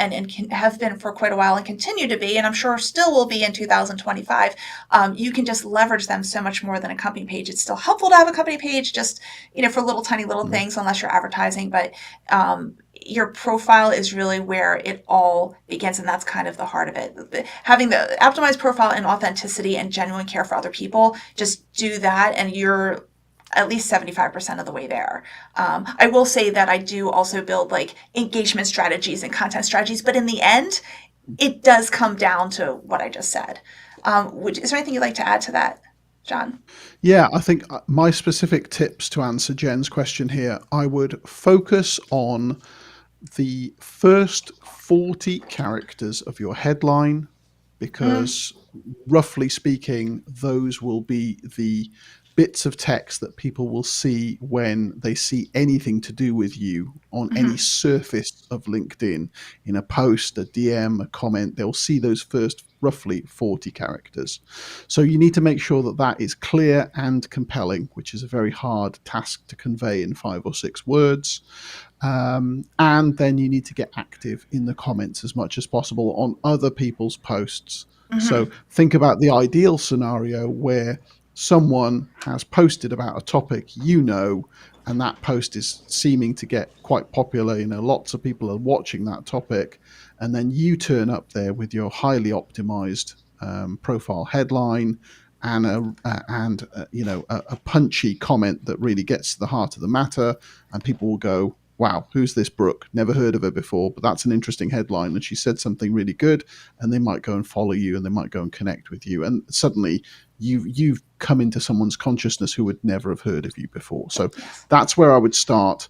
and have been for quite a while and continue to be, and I'm sure still will be in 2025. You can just leverage them so much more than a company page. It's still helpful to have a company page, just for little tiny little Mm. things, unless you're advertising. But your profile is really where it all begins, and that's kind of the heart of it. Having the optimized profile and authenticity and genuine care for other people, just do that, and you're at least 75% of the way there. I will say that I do also build like engagement strategies and content strategies, but in the end, it does come down to what I just said. Is there anything you'd like to add to that, John? Yeah, I think my specific tips to answer Jen's question here, I would focus on the first 40 characters of your headline Mm, because, roughly speaking, those will be the bits of text that people will see when they see anything to do with you on any mm-hmm, surface of LinkedIn, in a post, a DM, a comment. They'll see those first roughly 40 characters. So you need to make sure that that is clear and compelling, which is a very hard task to convey in 5 or 6 words. And then you need to get active in the comments as much as possible on other people's posts. mm-hmm, So think about the ideal scenario where someone has posted about a topic, and that post is seeming to get quite popular. Lots of people are watching that topic, and then you turn up there with your highly optimized profile headline and a punchy comment that really gets to the heart of the matter, and people will go, "Wow, who's this Brooke? Never heard of her before, but that's an interesting headline, and she said something really good." And they might go and follow you, and they might go and connect with you, and suddenly you've come into someone's consciousness who would never have heard of you before. So Yes. that's where I would start.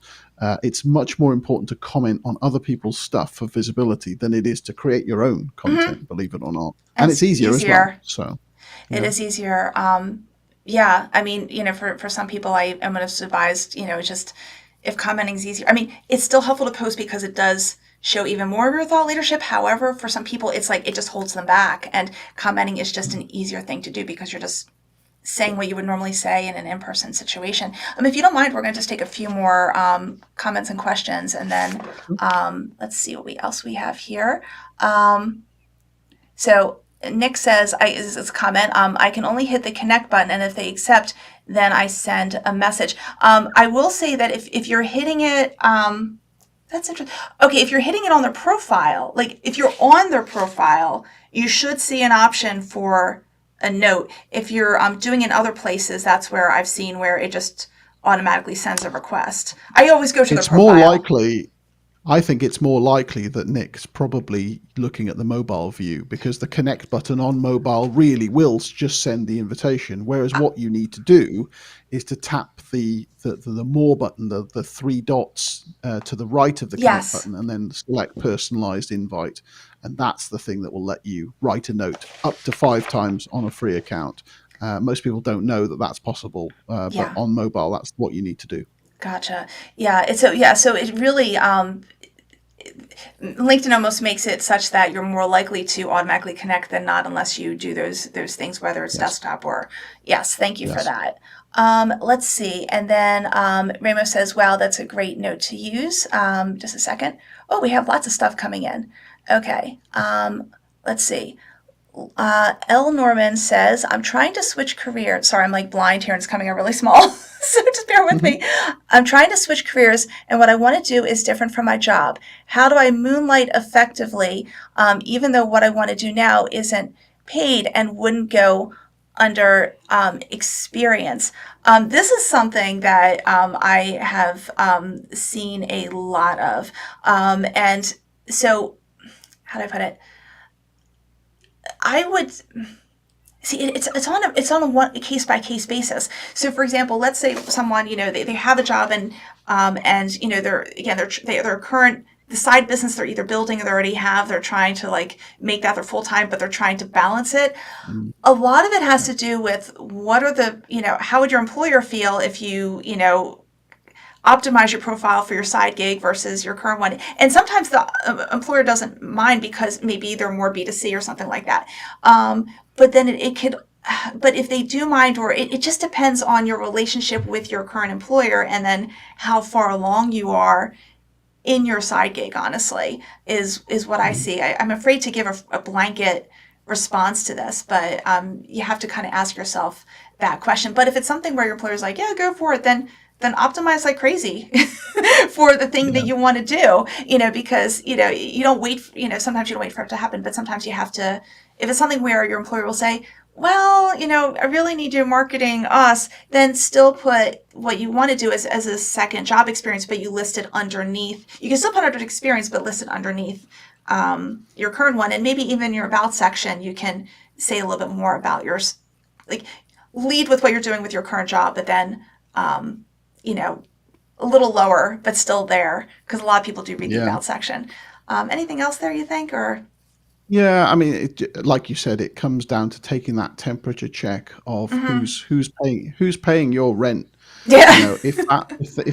It's much more important to comment on other people's stuff for visibility than it is to create your own Mm-hmm. content, believe it or not. And it's It's easier as well. easier. So, It yeah. is easier. Yeah, I mean, for some people, I am going to advise, it's just if commenting is easier. I mean, it's still helpful to post because it does show even more of your thought leadership. However, for some people, it's like it just holds them back, and commenting is just an easier thing to do because you're just saying what you would normally say in an in-person situation. If you don't mind, we're going to just take a few more comments and questions, and then let's see what else we have here. So Nick says, this is a comment, I can only hit the connect button, and if they accept, then I send a message. I will say that if you're hitting it, that's interesting. Okay, if you're hitting it on their profile, like if you're on their profile, you should see an option for a note. If you're doing it in other places, that's where I've seen where it just automatically sends a request. I always go to their It's more profile. likely I think it's more likely that Nick's probably looking at the mobile view, because the connect button on mobile really will just send the invitation. Whereas what you need to do is to tap the more button, the three dots to the right of the connect Yes. button, and then select personalized invite. And that's the thing that will let you write a note up to 5 times on a free account. Most people don't know that that's possible, but Yeah. on mobile, that's what you need to do. Gotcha. Yeah. So it really LinkedIn almost makes it such that you're more likely to automatically connect than not unless you do those things, whether it's Yes. desktop or yes. Thank you for Yes. that. Let's see. And then Ramo says, "Wow, that's a great note to use." Just a second. Oh, we have lots of stuff coming in. Okay. Let's see. L. Norman says, "I'm trying to switch careers." Sorry, I'm like blind here and it's coming out really small. So just bear with Mhm. me. "I'm trying to switch careers, and what I want to do is different from my job. How do I moonlight effectively, even though what I want to do now isn't paid and wouldn't go under experience?" This is something that I have seen a lot of. And so, how do I put it? I would see it's on a one case by case basis. So, for example, let's say someone they have a job and they're current the side business they're either building or they already have, they're trying to like make that their full time, but they're trying to balance it. Mm. A lot of it has Yeah. to do with what are the how would your employer feel if you optimize your profile for your side gig versus your current one. And sometimes the employer doesn't mind because maybe they're more B2C or something like that. But then it could, but if they do mind, or it just depends on your relationship with your current employer and then how far along you are in your side gig, honestly, is what I Mhm. see. I'm afraid to give a blanket response to this, but you have to kind of ask yourself that question. But if it's something where your employer's like, yeah, go for it, then optimize like crazy for the thing that Yeah. you want to do, because you don't wait, sometimes you don't wait for it to happen, but sometimes you have to, if it's something where your employer will say, well, I really need you marketing us, then still put what you want to do as a second job experience, but you list it underneath. You can still put under experience, but list it underneath your current one. And maybe even your about section, you can say a little bit more about yours. Like, lead with what you're doing with your current job, but then, you know, a little lower, but still there, because a lot of people do read the Yeah. about section. Anything else there you think, or? Yeah, I mean, like you said, it comes down to taking that temperature check of Mm-hmm. who's paying your rent. Yeah. If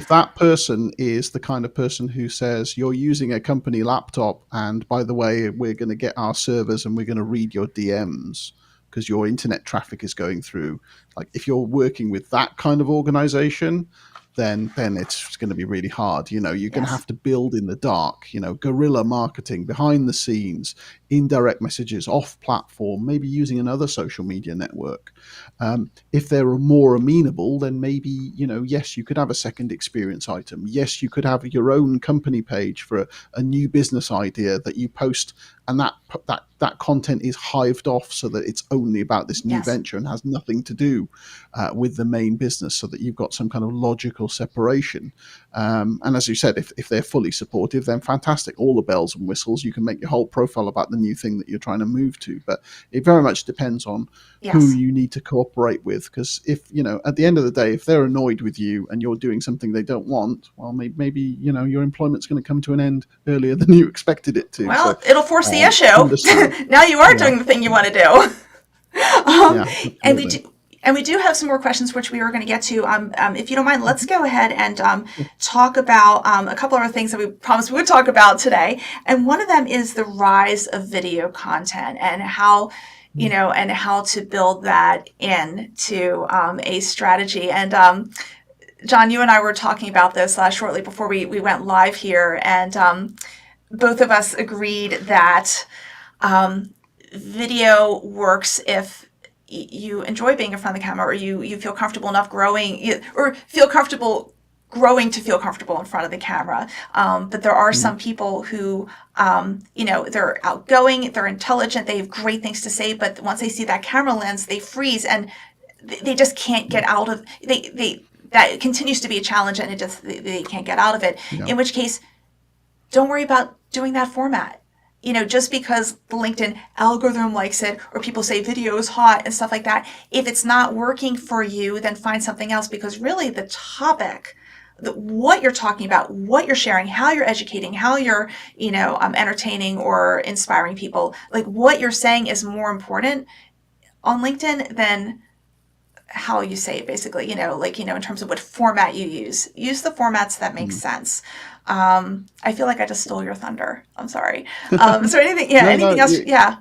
that person is the kind of person who says you're using a company laptop, and by the way, we're going to get our servers and we're going to read your DMs because your internet traffic is going through. Like, if you're working with that kind of organization, then it's going to be really hard. You're going to Yes. have to build in the dark, guerrilla marketing behind the scenes, indirect messages off platform, maybe using another social media network. If they're more amenable, then maybe, yes, you could have a second experience item. Yes, you could have your own company page for a new business idea that you post, and that content is hived off so that it's only about this new Yes. venture and has nothing to do with the main business, so that you've got some kind of logical separation. And as you said, if they're fully supportive, then fantastic, all the bells and whistles. You can make your whole profile about the new thing that you're trying to move to. But it very much depends on who Yes. you need to cooperate with, because if at the end of the day, if they're annoyed with you and you're doing something they don't want, well, maybe your employment's going to come to an end earlier than you expected it to. So Well, it'll force the issue. understand. Now you are Yeah, doing the thing you want to do. Um, yeah, and we absolutely. do. And we do have some more questions, which we were going to get to. If you don't mind, let's go ahead and talk about a couple of other things that we promised we would talk about today. And one of them is the rise of video content and how, and how to build that into a strategy. And John, you and I were talking about this shortly before we went live here, and both of us agreed that video works if you enjoy being in front of the camera, or you feel comfortable enough growing, or feel comfortable growing to feel comfortable in front of the camera. But there are Mm, some people who, they're outgoing, they're intelligent, they have great things to say, but once they see that camera lens, they freeze and they just can't get out of they that continues to be a challenge, and they can't get out of it. yeah, In which case, don't worry about doing that format. Just because the LinkedIn algorithm likes it, or people say video is hot and stuff like that, if it's not working for you, then find something else, because really the topic, what you're talking about, what you're sharing, how you're educating, how you're, entertaining or inspiring people, like what you're saying is more important on LinkedIn than how you say it, basically, in terms of what format you use the formats that make mm. sense. I feel like I just stole your thunder. I'm sorry. Is there No, no, anything else? Yeah.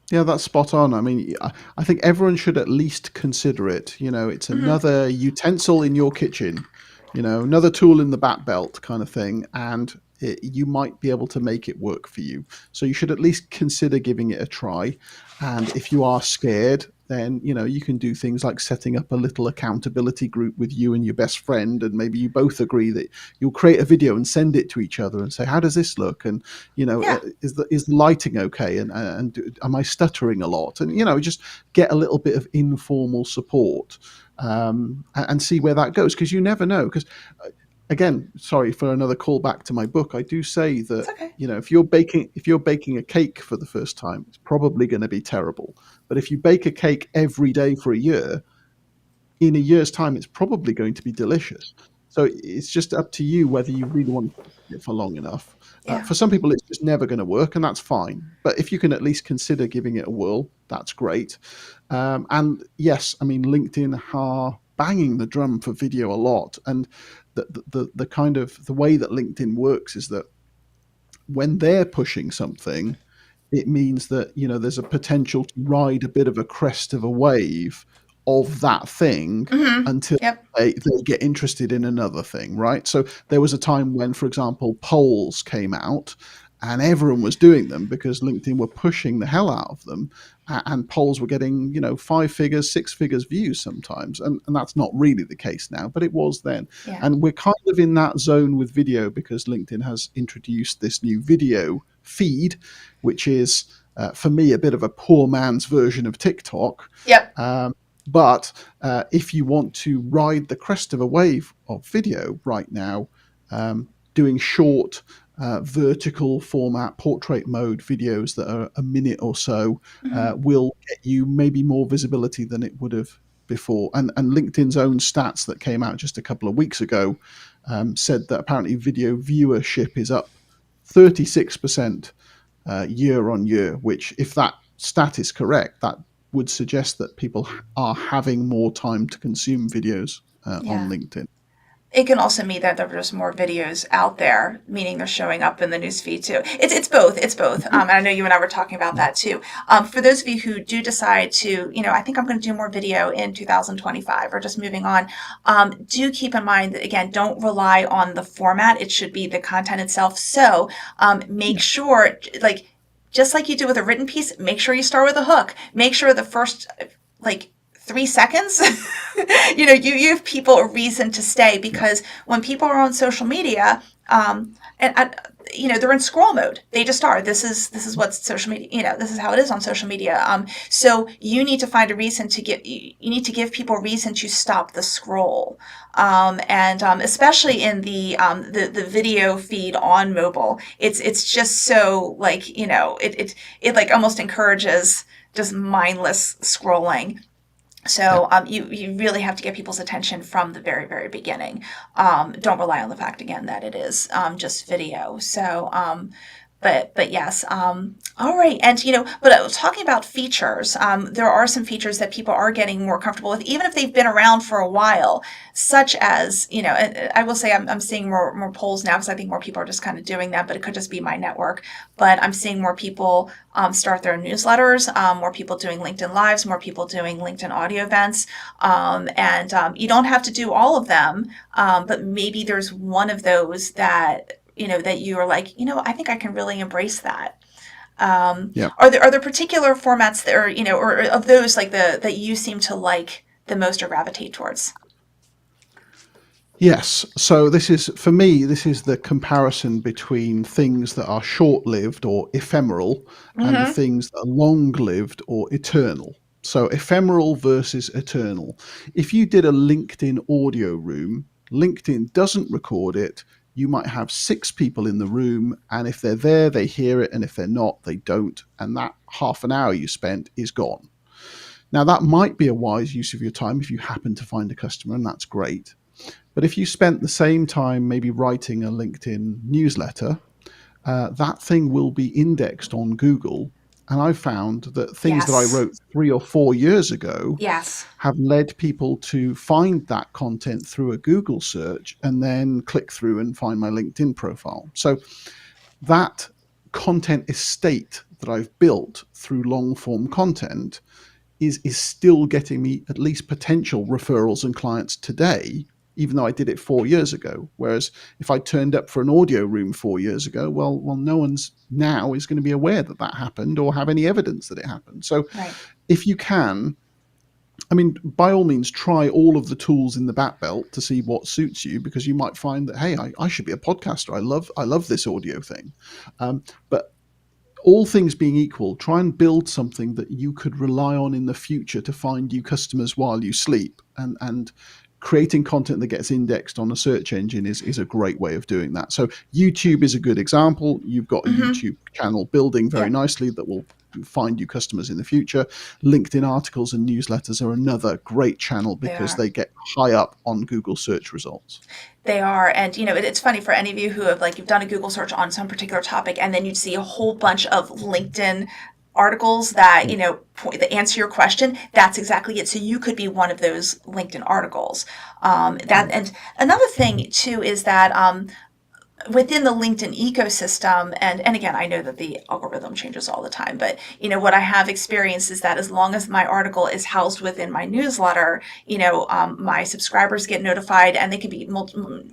yeah, that's spot on. I mean, I think everyone should at least consider it. It's Hmm. another utensil in your kitchen, another tool in the bat belt kind of thing, and you might be able to make it work for you. So you should at least consider giving it a try. And if you are scared, then you can do things like setting up a little accountability group with you and your best friend, and maybe you both agree that you'll create a video and send it to each other and say, how does this look? And Yeah. is the lighting okay? And am I stuttering a lot? And just get a little bit of informal support, and see where that goes, because you never know. Because again, sorry for another callback to my book, I do say It's that okay. if you're baking a cake for the first time, it's probably going to be terrible. But if you bake a cake every day for a year, in a year's time, it's probably going to be delicious. So it's just up to you whether you really want to do it for long enough. Yeah. For some people, it's just never going to work, and that's fine. But if you can at least consider giving it a whirl, that's great. And yes, I mean, LinkedIn are banging the drum for video a lot, and the kind of the way that LinkedIn works is that when they're pushing something, it means that there's a potential to ride a bit of a crest of a wave of that thing Hmm. until Yep. they get interested in another thing, right? So there was a time when, for example, polls came out and everyone was doing them because LinkedIn were pushing the hell out of them, and polls were getting 5 figures, 6 figures views sometimes, and that's not really the case now, but it was then. Yeah. And we're kind of in that zone with video because LinkedIn has introduced this new video feed, which is, for me, a bit of a poor man's version of TikTok. Yep. Um, but if you want to ride the crest of a wave of video right now, doing short, vertical format, portrait mode videos that are a minute or so Hmm. will get you maybe more visibility than it would have before. And LinkedIn's own stats that came out just a couple of weeks ago said that apparently video viewership is up 36% year on year, which, if that stat is correct, that would suggest that people are having more time to consume videos on Yeah. LinkedIn. It can also mean that there are just more videos out there, meaning they're showing up in the newsfeed too. It's both. It's both. And I know you and I were talking about Yeah. that too. For those of you who do decide to, I think I'm going to do more video in 2025 or just moving on, do keep in mind that, again, don't rely on the format. It should be the content itself. So make Yeah. sure, like, just like you do with a written piece, make sure you start with a hook. Make sure the first, like, 3 seconds, you give people a reason to stay, Yeah. because when people are on social media, and they're in scroll mode. They just are. This is what social media. This is how it is on social media. So you need to find a reason to give. You need to give people a reason to stop the scroll, and especially in the video feed on mobile. It's just so, like, it like almost encourages just mindless scrolling. Yeah. So you really have to get people's attention from the very, very beginning. Don't rely on the fact, again, that it is just video. So, but yes, all right. And but talking about features, there are some features that people are getting more comfortable with, even if they've been around for a while, such as, and I will say I'm seeing more polls now, because I think more people are just kind of doing that, but it could just be my network. But I'm seeing more people start their newsletters, more people doing LinkedIn Lives, more people doing LinkedIn audio events. And you don't have to do all of them, but maybe there's one of those that, that you are like, I think I can really embrace that. Yeah. Are there particular formats that are, or of those, like, that you seem to like the most or gravitate towards? Yes. So this is, for me, this is the comparison between things that are short-lived or ephemeral and the Mm-hmm. things that are long-lived or eternal. So ephemeral versus eternal. If you did a LinkedIn audio room, LinkedIn doesn't record it. You might have 6 people in the room, and if they're there, they hear it, and if they're not, they don't. And that half an hour you spent is gone. Now, that might be a wise use of your time if you happen to find a customer, and that's great. But if you spent the same time maybe writing a LinkedIn newsletter, that thing will be indexed on Google. And I found that things that I Yes. wrote 3 or 4 years ago Yes. have led people to find that content through a Google search and then click through and find my LinkedIn profile. So that content estate that I've built through long form content is still getting me at least potential referrals and clients today, even though I did it 4 years ago. Whereas if I turned up for an audio room 4 years ago, well, no one's now is going to be aware that that happened or have any evidence that it happened. So Right. if you can, I mean, by all means, try all of the tools in the bat belt to see what suits you, because you might find that, hey, I should be a podcaster. I love this audio thing. But all things being equal, try and build something that you could rely on in the future to find you customers while you sleep. And creating content that gets indexed on a search engine is a great way of doing that. So YouTube is a good example. You've got a Mm-hmm. YouTube channel building very Yeah. nicely that will find you customers in the future. LinkedIn articles and newsletters are another great channel They because are. they get high up on Google search results. They are. And, it's funny for any of you who have, like, you've done a Google search on some particular topic, and then you'd see a whole bunch of LinkedIn articles that, Yeah. that answer your question. That's exactly it. So you could be one of those LinkedIn articles. Yeah. And another thing too is that, within the LinkedIn ecosystem, and again, I know that the algorithm changes all the time, but what I have experienced is that as long as my article is housed within my newsletter, my subscribers get notified, and they can be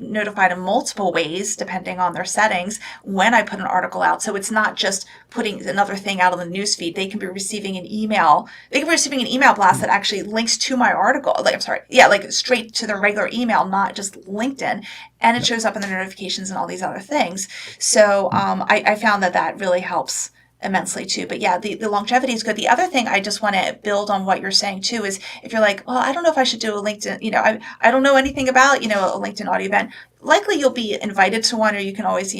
notified in multiple ways depending on their settings when I put an article out. So it's not just putting another thing out on the newsfeed. They can be receiving an email. They can be receiving an email blast that actually links to my article. Like, I'm sorry, yeah, like straight to their regular email, not just LinkedIn, and it Yeah. shows up in the notifications and all these other things. So I found that really helps immensely too. But yeah, the longevity is good. The other thing I just want to build on what you're saying too is, if you're like, well, I don't know if I should do a LinkedIn, I don't know anything about, a LinkedIn audio event. Likely you'll be invited to one, or you can always,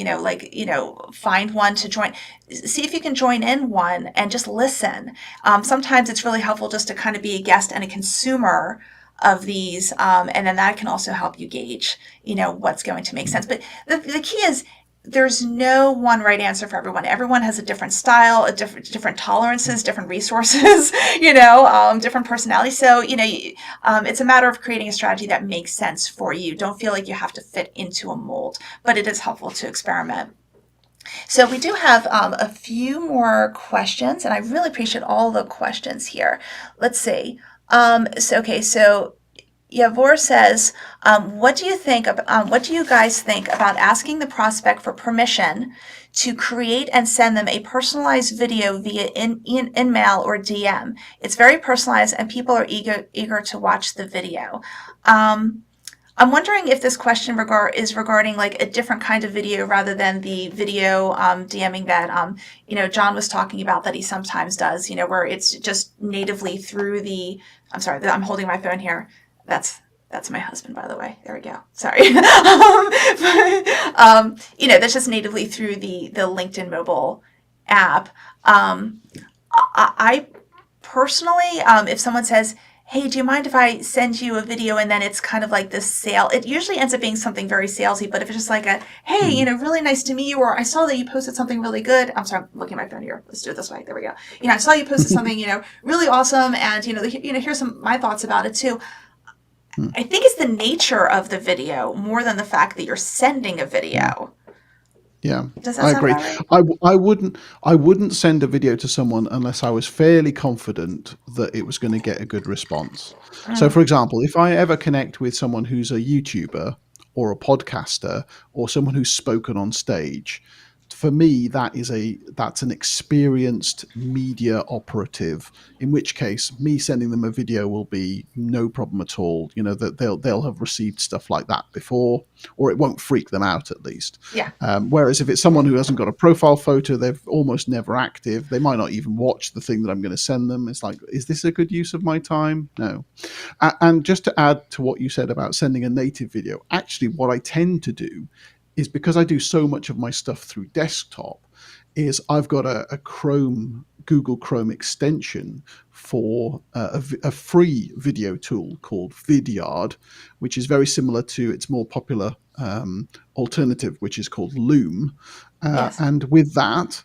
find one to join. See if you can join in one and just listen. Sometimes it's really helpful just to kind of be a guest and a consumer of these, and then that can also help you gauge, what's going to make sense. But the key is, there's no one right answer for everyone. Everyone has a different style, a different tolerances, different resources, different personalities. So it's a matter of creating a strategy that makes sense for you. Don't feel like you have to fit into a mold, but it is helpful to experiment. So we do have a few more questions, and I really appreciate all the questions here. Let's see. So Yavor says, what do you guys think about asking the prospect for permission to create and send them a personalized video via in-mail or DM? It's very personalized, and people are eager to watch the video. I'm wondering if this question is regarding like a different kind of video rather than the video DMing that John was talking about that he sometimes does. Where it's just natively through the. I'm sorry, I'm holding my phone here. That's my husband, by the way. There we go. Sorry. That's just natively through the LinkedIn mobile app. I personally, if someone says, hey, do you mind if I send you a video? And then it's kind of like this sale. It usually ends up being something very salesy, but if it's just like hey, Mm. really nice to meet you, or I saw that you posted something really good. I'm sorry, I'm looking at my phone here. Let's do it this way. There we go. I saw you posted something, really awesome. And, here's my thoughts about it too. Mm. I think it's the nature of the video more than the fact that you're sending a Mm. video. Yeah, Does that I sound agree. about right? I wouldn't send a video to someone unless I was fairly confident that it was going to get a good response. So, Mm. for example, if I ever connect with someone who's a YouTuber or a podcaster or someone who's spoken on stage, for me that's an experienced media operative, in which case me sending them a video will be no problem at all. That they'll have received stuff like that before, or it won't freak them out at least. Yeah. Whereas if it's someone who hasn't got a profile photo, they're almost never active, they might not even watch the thing that I'm going to send them. It's like, is this a good use of my time? No. And just to add to what you said about sending a native video, actually what I tend to do is, because I do so much of my stuff through desktop, is I've got a Google Chrome extension for a free video tool called Vidyard, which is very similar to its more popular alternative, which is called Loom. Yes. And with that,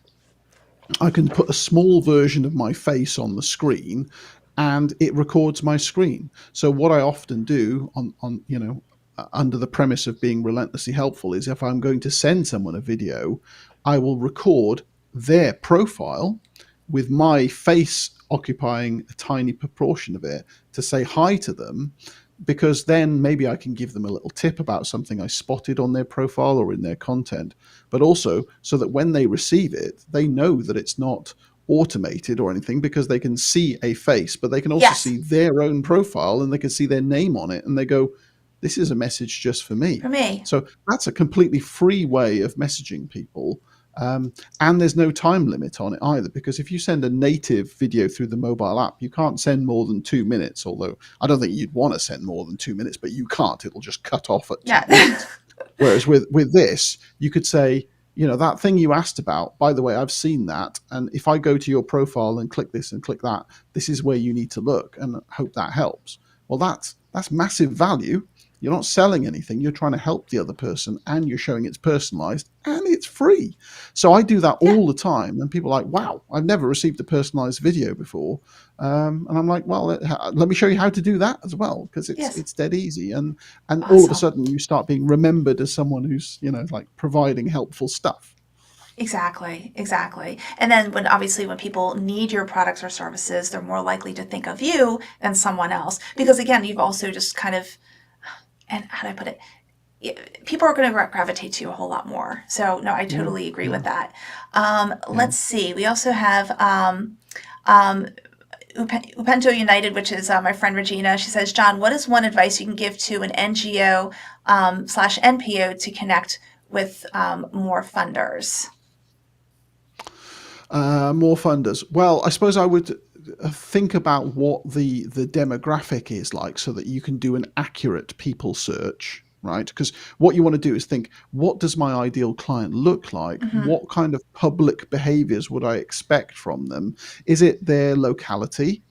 I can put a small version of my face on the screen, and it records my screen. So what I often do under the premise of being relentlessly helpful is, if I'm going to send someone a video, I will record their profile with my face occupying a tiny proportion of it to say hi to them, because then maybe I can give them a little tip about something I spotted on their profile or in their content, but also so that when they receive it, they know that it's not automated or anything, because they can see a face, but they can also Yes. see their own profile and they can see their name on it, and they go, this is a message just for me. For me. So that's a completely free way of messaging people. And there's no time limit on it either, because if you send a native video through the mobile app, you can't send more than 2 minutes, although I don't think you'd want to send more than 2 minutes, but you can't. It'll just cut off at 2 minutes. Yeah. Whereas with this, you could say, that thing you asked about, by the way, I've seen that. And if I go to your profile and click this and click that, this is where you need to look, and hope that helps. Well, that's massive value. You're not selling anything. You're trying to help the other person, and you're showing it's personalized and it's free. So I do that Yeah. all the time. And people are like, wow, I've never received a personalized video before. And I'm like, well, let me show you how to do that as well, because it's Yes. it's dead easy. And all of a Awesome. sudden you start being remembered as someone who's, like providing helpful stuff. Exactly, exactly. And then when people need your products or services, they're more likely to think of you than someone else. Because again, you've also just kind of, and how do I put it? People are going to gravitate to you a whole lot more. So no, I Yeah. totally agree Yeah. with that. Yeah. Let's see. We also have um, Upendo United, which is my friend Regina. She says, John, what is one advice you can give to an NGO slash NPO to connect with more funders? More funders. Well, I suppose I would think about what the demographic is like, so that you can do an accurate people search, right? Because what you want to do is think, what does my ideal client look like? Mm-hmm. What kind of public behaviors would I expect from them? Is it their locality?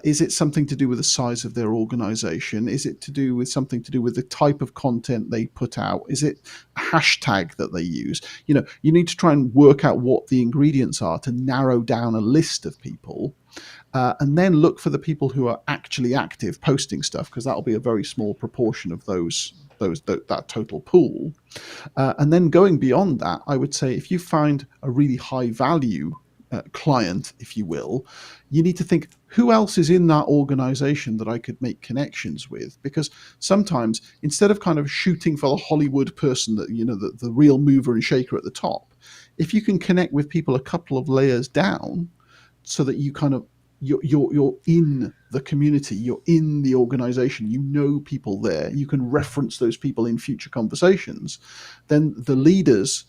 Is it something to do with the size of their organization? Is it to do with something to do with the type of content they put out? Is it a hashtag that they use? You need to try and work out what the ingredients are to narrow down a list of people, and then look for the people who are actually active posting stuff, because that'll be a very small proportion of that total pool. And then going beyond that, I would say if you find a really high value client, if you will, you need to think, who else is in that organization that I could make connections with? Because sometimes, instead of kind of shooting for the Hollywood person, that the real mover and shaker at the top, if you can connect with people a couple of layers down, so that you kind of you're in the community, you're in the organization, you know people there, you can reference those people in future conversations, then the leaders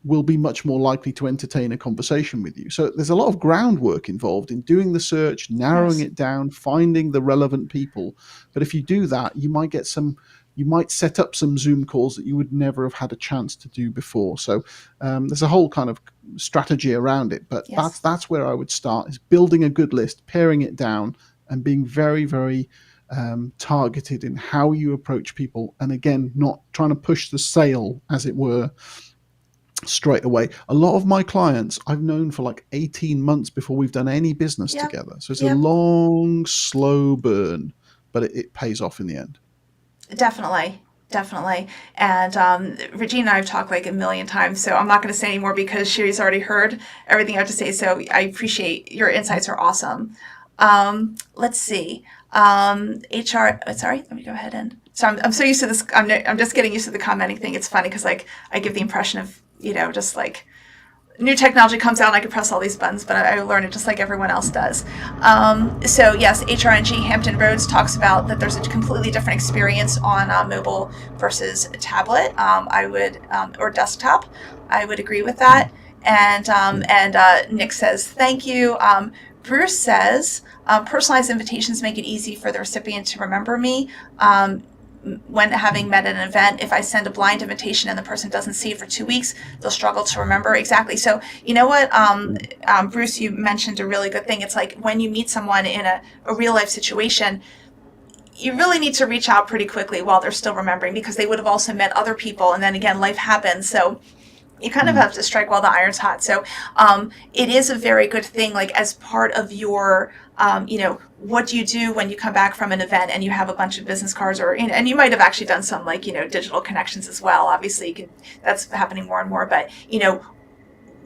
will be much more likely to entertain a conversation with you. So there's a lot of groundwork involved in doing the search, narrowing Yes. it down, finding the relevant people. But if you do that, you might set up some Zoom calls that you would never have had a chance to do before. So there's a whole kind of strategy around it. But Yes. that's where I would start, is building a good list, paring it down, and being very, very targeted in how you approach people. And again, not trying to push the sale, as it were, straight away. A lot of my clients I've known for like 18 months before we've done any business Yep. together. So it's a Yep. long, slow burn, but it pays off in the end. Definitely. Definitely. And Regina and I have talked like a million times, so I'm not going to say anymore because she's already heard everything I have to say. So I appreciate your insights are awesome. Let's see. HR. Sorry, let me go ahead and. So I'm so used to this. I'm just getting used to the commenting thing. It's funny because like I give the impression of just like new technology comes out and I can press all these buttons, but I learn it just like everyone else does. So yes, HRNG Hampton Roads talks about that there's a completely different experience on mobile versus tablet. I would or desktop. I would agree with that. And Nick says thank you. Bruce says personalized invitations make it easy for the recipient to remember me. When having met at an event, if I send a blind invitation and the person doesn't see it for 2 weeks, they'll struggle to remember. Exactly. So, you know what, Bruce, you mentioned a really good thing. It's like when you meet someone in a real life situation, you really need to reach out pretty quickly while they're still remembering, because they would have also met other people. And then again, life happens. So you kind of Mm. have to strike while the iron's hot. So it is a very good thing, like as part of your, what do you do when you come back from an event and you have a bunch of business cards, or and you might have actually done some like digital connections as well. Obviously, that's happening more and more. But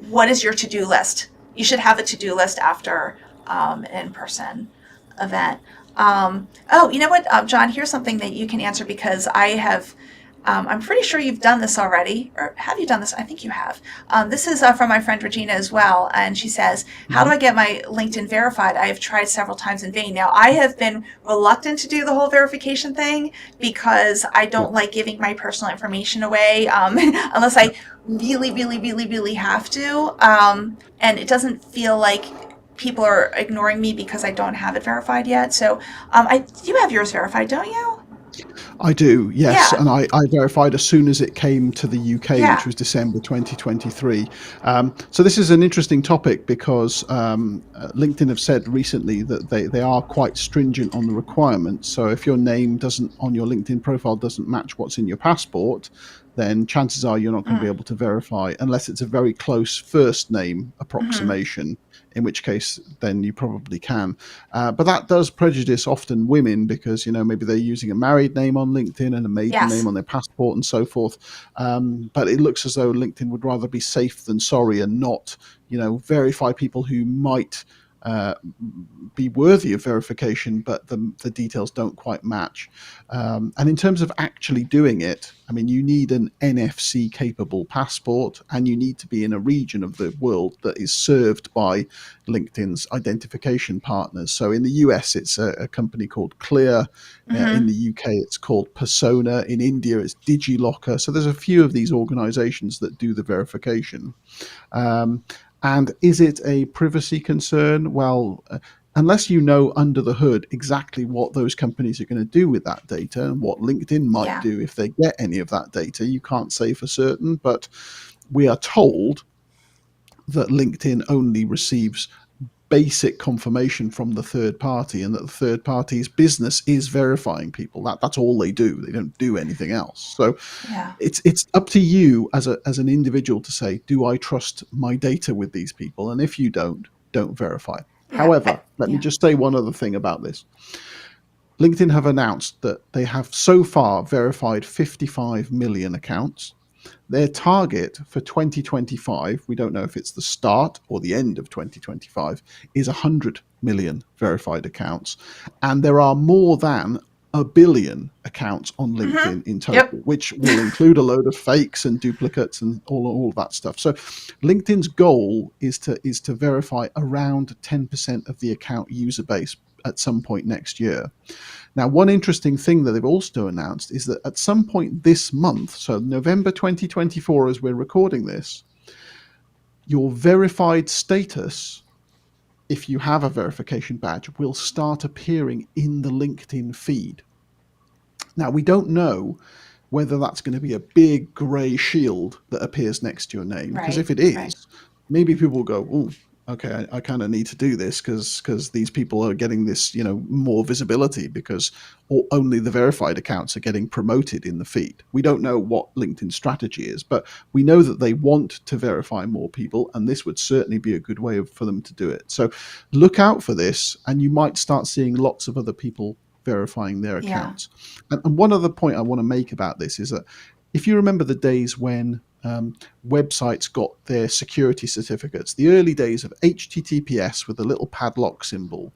what is your to-do list? You should have a to-do list after an in-person event. Oh, you know what, John? Here's something that you can answer because I have. I'm pretty sure you've done this already, or have you done this? I think you have. This is from my friend Regina as well, and she says, "How do Mhm. I get my LinkedIn verified? I have tried several times in vain." Now, I have been reluctant to do the whole verification thing because I Yeah. don't like giving my personal information away unless Yeah. I really, really, really, really have to, and it doesn't feel like people are ignoring me because I don't have it verified yet. So, you have yours verified, don't you? I do, yes, Yeah, and I verified as soon as it came to the UK, which yeah. was December 2023. So this is an interesting topic because LinkedIn have said recently that they are quite stringent on the requirements. So if your name doesn't on your LinkedIn profile doesn't match what's in your passport, then chances are you're not going to be Mm, able to verify unless it's a very close first name hmm. approximation, in which case then you probably can. But that does prejudice often women because maybe they're using a married name on LinkedIn and a maiden Yes. name on their passport and so forth. But it looks as though LinkedIn would rather be safe than sorry and not verify people who might uh, be worthy of verification, but the details don't quite match. And in terms of actually doing it, I mean, you need an NFC capable passport and you need to be in a region of the world that is served by LinkedIn's identification partners. So in the US, it's a company called Clear. In Hmm. the UK, it's called Persona. In India, it's DigiLocker. So there's a few of these organizations that do the verification. Um, and is it a privacy concern? Well, unless you know under the hood exactly what those companies are going to do with that data and what LinkedIn might Yeah. do if they get any of that data, you can't say for certain. But we are told that LinkedIn only receives basic confirmation from the third party, and that the third party's business is verifying people. That's all they do. They don't do anything else. So Yeah. it's up to you as an individual to say, do I trust my data with these people? And if you don't verify. Yeah. However, let me Yeah. just say one other thing about this. LinkedIn have announced that they have so far verified 55 million accounts. Their target for 2025, we don't know if it's the start or the end of 2025, is 100 million verified accounts. And there are more than a billion accounts on Mm-hmm. LinkedIn in total, Yep. which will include a load of fakes and duplicates and all of that stuff. So LinkedIn's goal is to verify around 10% of the account user base at some point next year. Now, one interesting thing that they've also announced is that at some point this month, so November 2024, as we're recording this, your verified status, if you have a verification badge, will start appearing in the LinkedIn feed. Now, we don't know whether that's going to be a big grey shield that appears next to your name, because Right. if it Right. is, maybe people will go, oh, okay, I kind of need to do this because these people are getting this, more visibility because only the verified accounts are getting promoted in the feed. We don't know what LinkedIn's strategy is, but we know that they want to verify more people, and this would certainly be a good way for them to do it. So look out for this, and you might start seeing lots of other people verifying their Yeah. accounts. And one other point I want to make about this is that if you remember the days when websites got their security certificates, the early days of HTTPS with a little padlock symbol,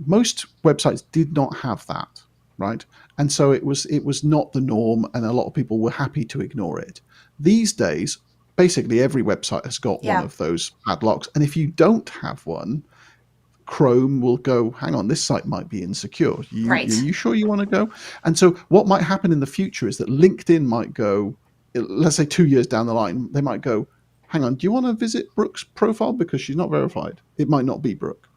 most websites did not have that, right? And so it was not the norm, and a lot of people were happy to ignore it. These days, basically every website has got one Yeah. of those padlocks, and if you don't have one, Chrome will go, hang on, this site might be insecure. Right. You sure you want to go? And so what might happen in the future is that LinkedIn might go, let's say 2 years down the line, they might go, hang on, do you want to visit Brooke's profile because she's not verified? It might not be Brooke.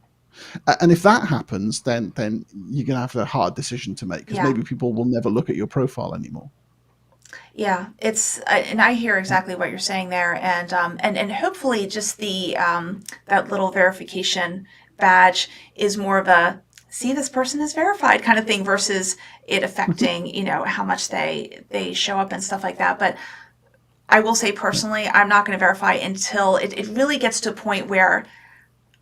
And if that happens, then you're going to have a hard decision to make, because Yeah. maybe people will never look at your profile anymore. Yeah, and I hear exactly what you're saying there, and hopefully just the that little verification badge is more of a see this person is verified kind of thing versus it affecting how much they show up and stuff like that. But I will say Yeah, personally, I'm not going to verify until it really gets to a point where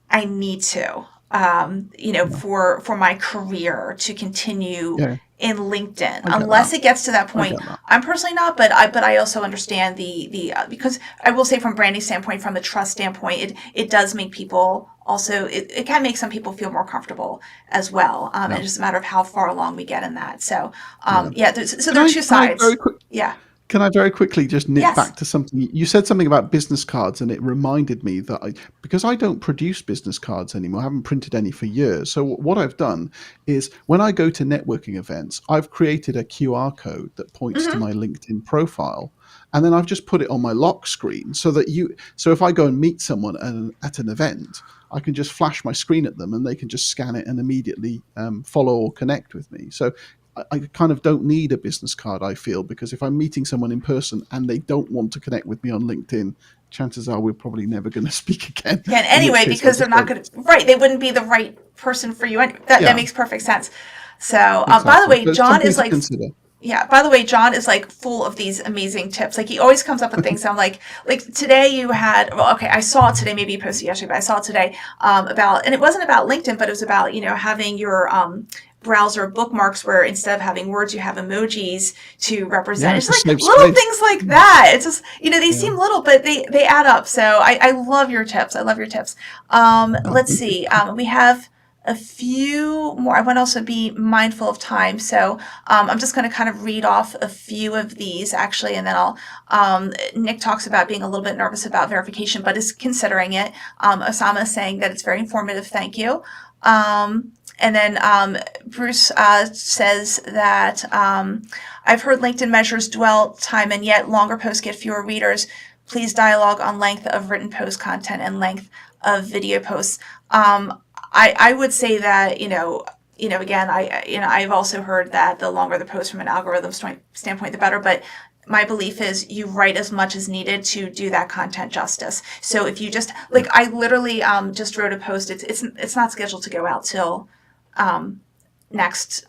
I need to, yeah, for my career to continue yeah. in LinkedIn. I get Unless that. it gets to that I point, get that. I'm personally not. But I also understand the because I will say from branding standpoint, from a trust standpoint, it does make people also it can make some people feel more comfortable as well. Yeah, It's just a matter of how far along we get in that. So yeah. yeah, so Can there are I two can I very sides. quick Yeah. Can I very quickly just nip Yes. back to something you said, something about business cards, and it reminded me that because I don't produce business cards anymore, I haven't printed any for years. So what I've done is when I go to networking events, I've created a QR code that points to Hmm. my LinkedIn profile, and then I've just put it on my lock screen so if I go and meet someone at an event, I can just flash my screen at them, and they can just scan it and immediately follow or connect with me. So I kind of don't need a business card, I feel, because if I'm meeting someone in person and they don't want to connect with me on LinkedIn, chances are we're probably never going to speak again. Again, In which anyway, case, I because they're just not don't. going to, right, they wouldn't be the right person for you. That Yeah, makes perfect sense. So, by the exactly. way, But it's John something is to like, consider. yeah, by the way, John is like full of these amazing tips. Like he always comes up with things. I'm like today you had, well, okay, I saw it today, maybe you posted yesterday, but I saw it today, about, and it wasn't about LinkedIn, but it was about, having your, browser bookmarks where instead of having words, you have emojis to represent. Yeah, It's to like save little space. things like that. It's just, they Yeah. seem little, but they add up. So I love your tips. I love your tips. Oh, Let's thank you. see. We have a few more. I want to also be mindful of time. So I'm just going to kind of read off a few of these actually, and then I'll. Nick talks about being a little bit nervous about verification, but is considering it. Osama is saying that it's very informative. Thank you. And then Bruce says that I've heard LinkedIn measures dwell time and yet longer posts get fewer readers. Please dialogue on length of written post content and length of video posts. I would say that, again, I've also heard that the longer the post from an algorithm standpoint, the better. But my belief is you write as much as needed to do that content justice. So if you just Yeah. like, I literally just wrote a post. It's not scheduled to go out till next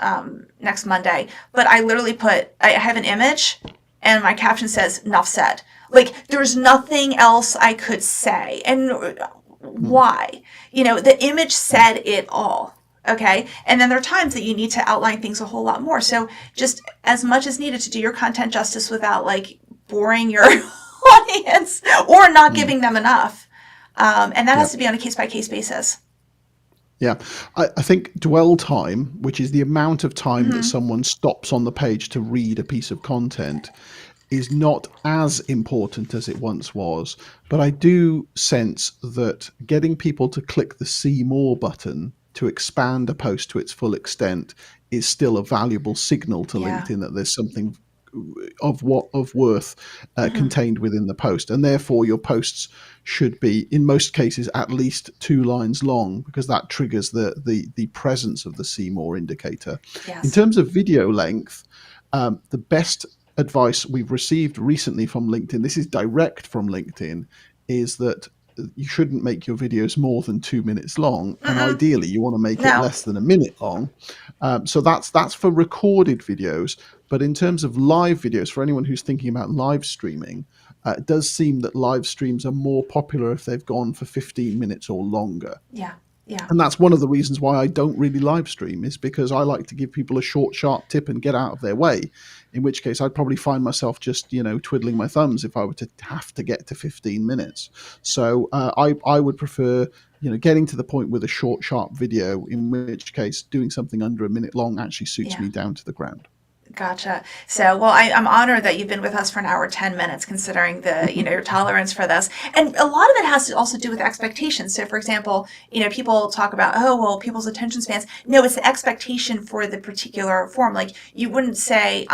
Monday, but I literally I have an image, and my caption says "Nuff said." Like, there's nothing else I could say, and Mm. why? The image said it all. Okay. And then there are times that you need to outline things a whole lot more. So just as much as needed to do your content justice without like boring your audience or not Mm. giving them enough. And that Yeah. has to be on a case by case basis. Yeah, I think dwell time, which is the amount of time that Mm-hmm. someone stops on the page to read a piece of content, is not as important as it once was. But I do sense that getting people to click the see more button to expand a post to its full extent is still a valuable signal to Yeah. LinkedIn that there's something of worth Mm-hmm. contained within the post, and therefore your posts should be, in most cases, at least 2 lines long, because that triggers the presence of the see more indicator. In Yes. terms of video length, the best advice we've received recently from LinkedIn, this is direct from LinkedIn, is that you shouldn't make your videos more than 2 minutes long, and Mm-mm. ideally you want to make it No. less than a minute long. So that's for recorded videos. But in terms of live videos, for anyone who's thinking about live streaming, it does seem that live streams are more popular if they've gone for 15 minutes or longer. Yeah. Yeah. And that's one of the reasons why I don't really live stream, is because I like to give people a short, sharp tip and get out of their way. In which case, I'd probably find myself just, twiddling my thumbs if I were to have to get to 15 minutes. So I would prefer, getting to the point with a short, sharp video, in which case doing something under a minute long actually suits Yeah. me down to the ground. Gotcha. So, well, I'm honored that you've been with us for an hour, 10 minutes, considering your tolerance for this. And a lot of it has to also do with expectations. So, for example, people talk about, oh, well, people's attention spans. No, it's the expectation for the particular form. Like, you wouldn't say,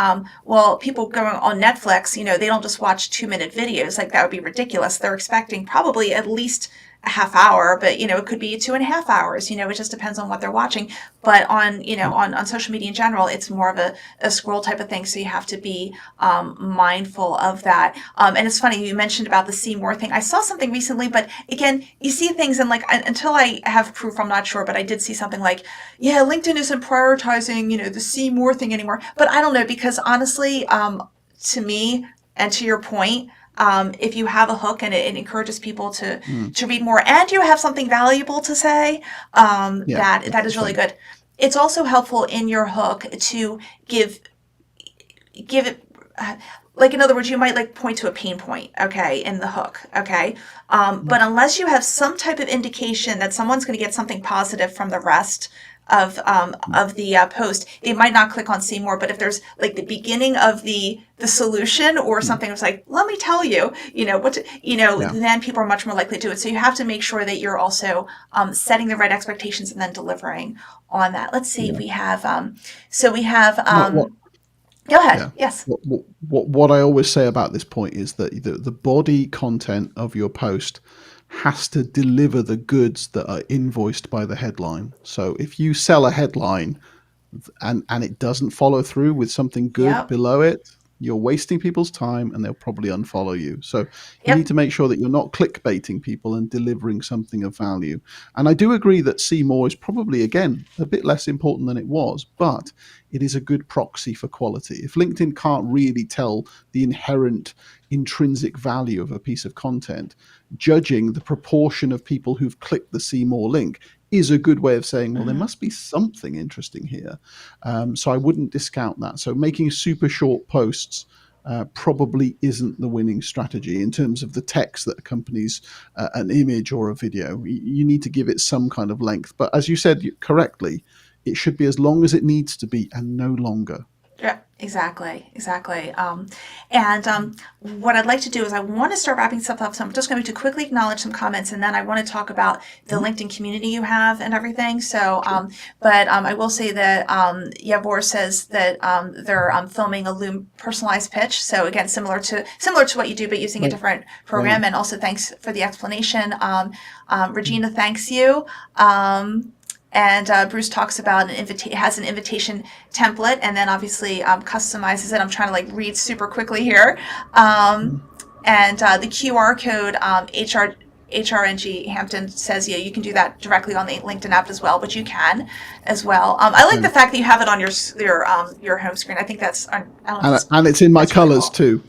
well, people going on Netflix, they don't just watch 2-minute videos. Like, that would be ridiculous. They're expecting probably at least a half hour, but it could be 2.5 hours. It just depends on what they're watching. But on Yeah. on social media in general, it's more of a scroll type of thing. So you have to be mindful of that. And it's funny you mentioned about the see more thing. I saw something recently, but again, you see things and like until I have proof, I'm not sure. But I did see something like, yeah, LinkedIn isn't prioritizing the see more thing anymore. But I don't know, because honestly, to me and to your point, if you have a hook and it encourages people to Mm. read more, and you have something valuable to say, Yeah, that that's the is really thing. good. It's also helpful in your hook to give it, like, in other words, you might like point to a pain point, okay, in the hook, okay, but Mm. unless you have some type of indication that someone's going to get something positive from the rest of the post, they might not click on see more. But if there's like the beginning of the solution or Mm. something that's like, let me tell you, Yeah. then people are much more likely to do it. So you have to make sure that you're also setting the right expectations and then delivering on that. Let's see if Yeah. we have so we have What go ahead. Yeah. Yes. What I always say about this point is that the body content of your post has to deliver the goods that are invoiced by the headline. So if you sell a headline and it doesn't follow through with something good Yep. below it, you're wasting people's time and they'll probably unfollow you. So you need Yep. to make sure that you're not clickbaiting people and delivering something of value. And I do agree that see more is probably, again, a bit less important than it was, but it is a good proxy for quality. If LinkedIn can't really tell the inherent intrinsic value of a piece of content, judging the proportion of people who've clicked the see more link is a good way of saying, well, there Hmm. must be something interesting here. So I wouldn't discount that. So making super short posts probably isn't the winning strategy in terms of the text that accompanies an image or a video. You need to give it some kind of length. But as you said correctly, it should be as long as it needs to be and no longer. Yeah, exactly, exactly. And what I'd like to do is I want to start wrapping stuff up. So I'm just going to quickly acknowledge some comments, and then I want to talk about the Mhm. LinkedIn community you have and everything. So, Sure. but I will say that Yavor says that they're filming a Loom personalized pitch. So again, similar to what you do, but using a Right. different Brilliant. program. And also thanks for the explanation. Regina thanks you. Um, And Bruce talks about has an invitation template, and then obviously customizes it. I'm trying to like read super quickly here. Um, Mm. and the QR code, HRNG Hampton says, yeah, you can do that directly on the LinkedIn app as well, but you can as well. I like the Okay. fact that you have it on your home screen. I think that's, I don't know if it's, And it's in my that's really colors cool. too.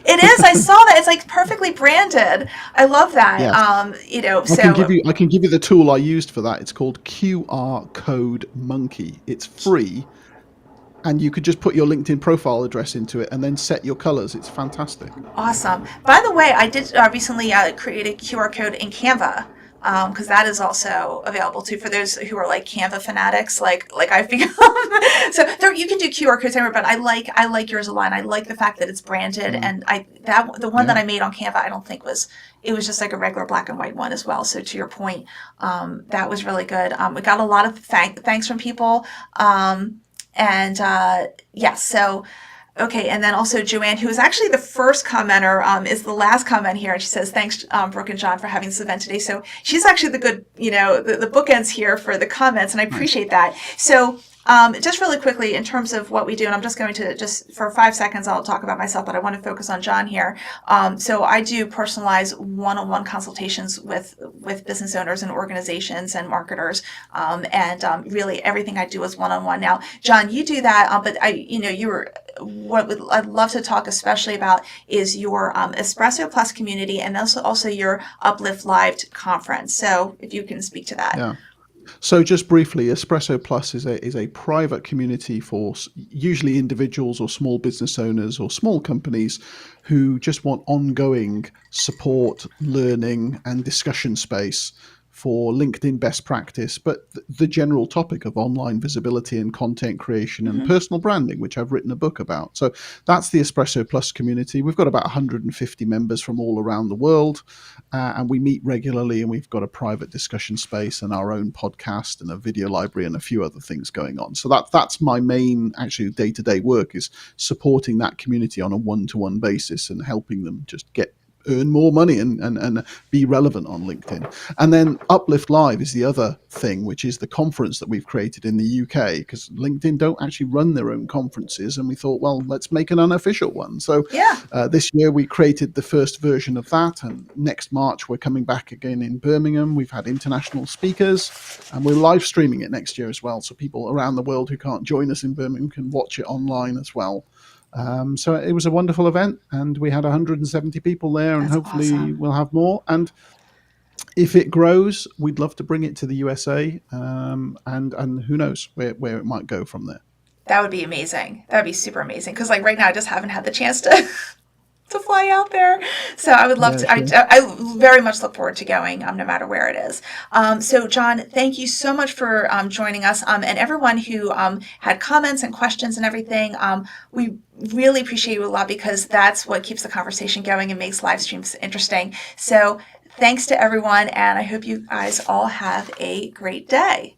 It is. I saw that. It's like perfectly branded. I love that. Yes. So I can give you the tool I used for that. It's called QR Code Monkey. It's free, and you could just put your LinkedIn profile address into it and then set your colors. It's fantastic. awesome. By the way, I did recently create a QR code in Canva. Because that is also available too for those who are like Canva fanatics, like I've become. So there, you can do QR codes everywhere, but I like yours a lot. And I like the fact that it's branded, Mm. and the one that Yeah. I made on Canva, I don't think was, it was just like a regular black and white one as well. So to your point, that was really good. We got a lot of thanks from people, and yes, so. Okay, and then also Joanne, who is actually the first commenter, is the last comment here, and she says, "Thanks, Brooke and John, for having this event today." So she's actually the good, the bookends here for the comments, and I Nice. appreciate that. So just really quickly, in terms of what we do, and I'm just going to just for 5 seconds, I'll talk about myself, but I want to focus on John here. So I do personalized one-on-one consultations with business owners and organizations and marketers, and really everything I do is one-on-one. Now, John, you do that, but you were I'd love to talk especially about is your Espresso Plus community, and also your Uplift Live conference. So if you can speak to that. Yeah. So just briefly, Espresso Plus is a private community for usually individuals or small business owners or small companies who just want ongoing support, learning, and discussion space for LinkedIn best practice, but the general topic of online visibility and content creation and Mm-hmm. personal branding, which I've written a book about. So that's the Espresso Plus community. We've got about 150 members from all around the world, and we meet regularly, and we've got a private discussion space and our own podcast and a video library and a few other things going on. So that's my main actually day-to-day work, is supporting that community on a one-to-one basis and helping them just earn more money and be relevant on LinkedIn. And then Uplift Live is the other thing, which is the conference that we've created in the UK, because LinkedIn don't actually run their own conferences. And we thought, well, let's make an unofficial one. So Yeah. this year we created the first version of that. And next March, we're coming back again in Birmingham. We've had international speakers, and we're live streaming it next year as well. So people around the world who can't join us in Birmingham can watch it online as well. So it was a wonderful event, and we had 170 people there, and That's hopefully awesome. we'll have more. And if it grows, we'd love to bring it to the USA, and who knows where it might go from there. That would be amazing. That would be super amazing. Because like right now, I just haven't had the chance to to fly out there. So I would love Yeah, to. sure. I very much look forward to going, no matter where it is. So John, thank you so much for joining us, and everyone who had comments and questions and everything. We really appreciate you a lot, because that's what keeps the conversation going and makes live streams interesting. So thanks to everyone, and I hope you guys all have a great day.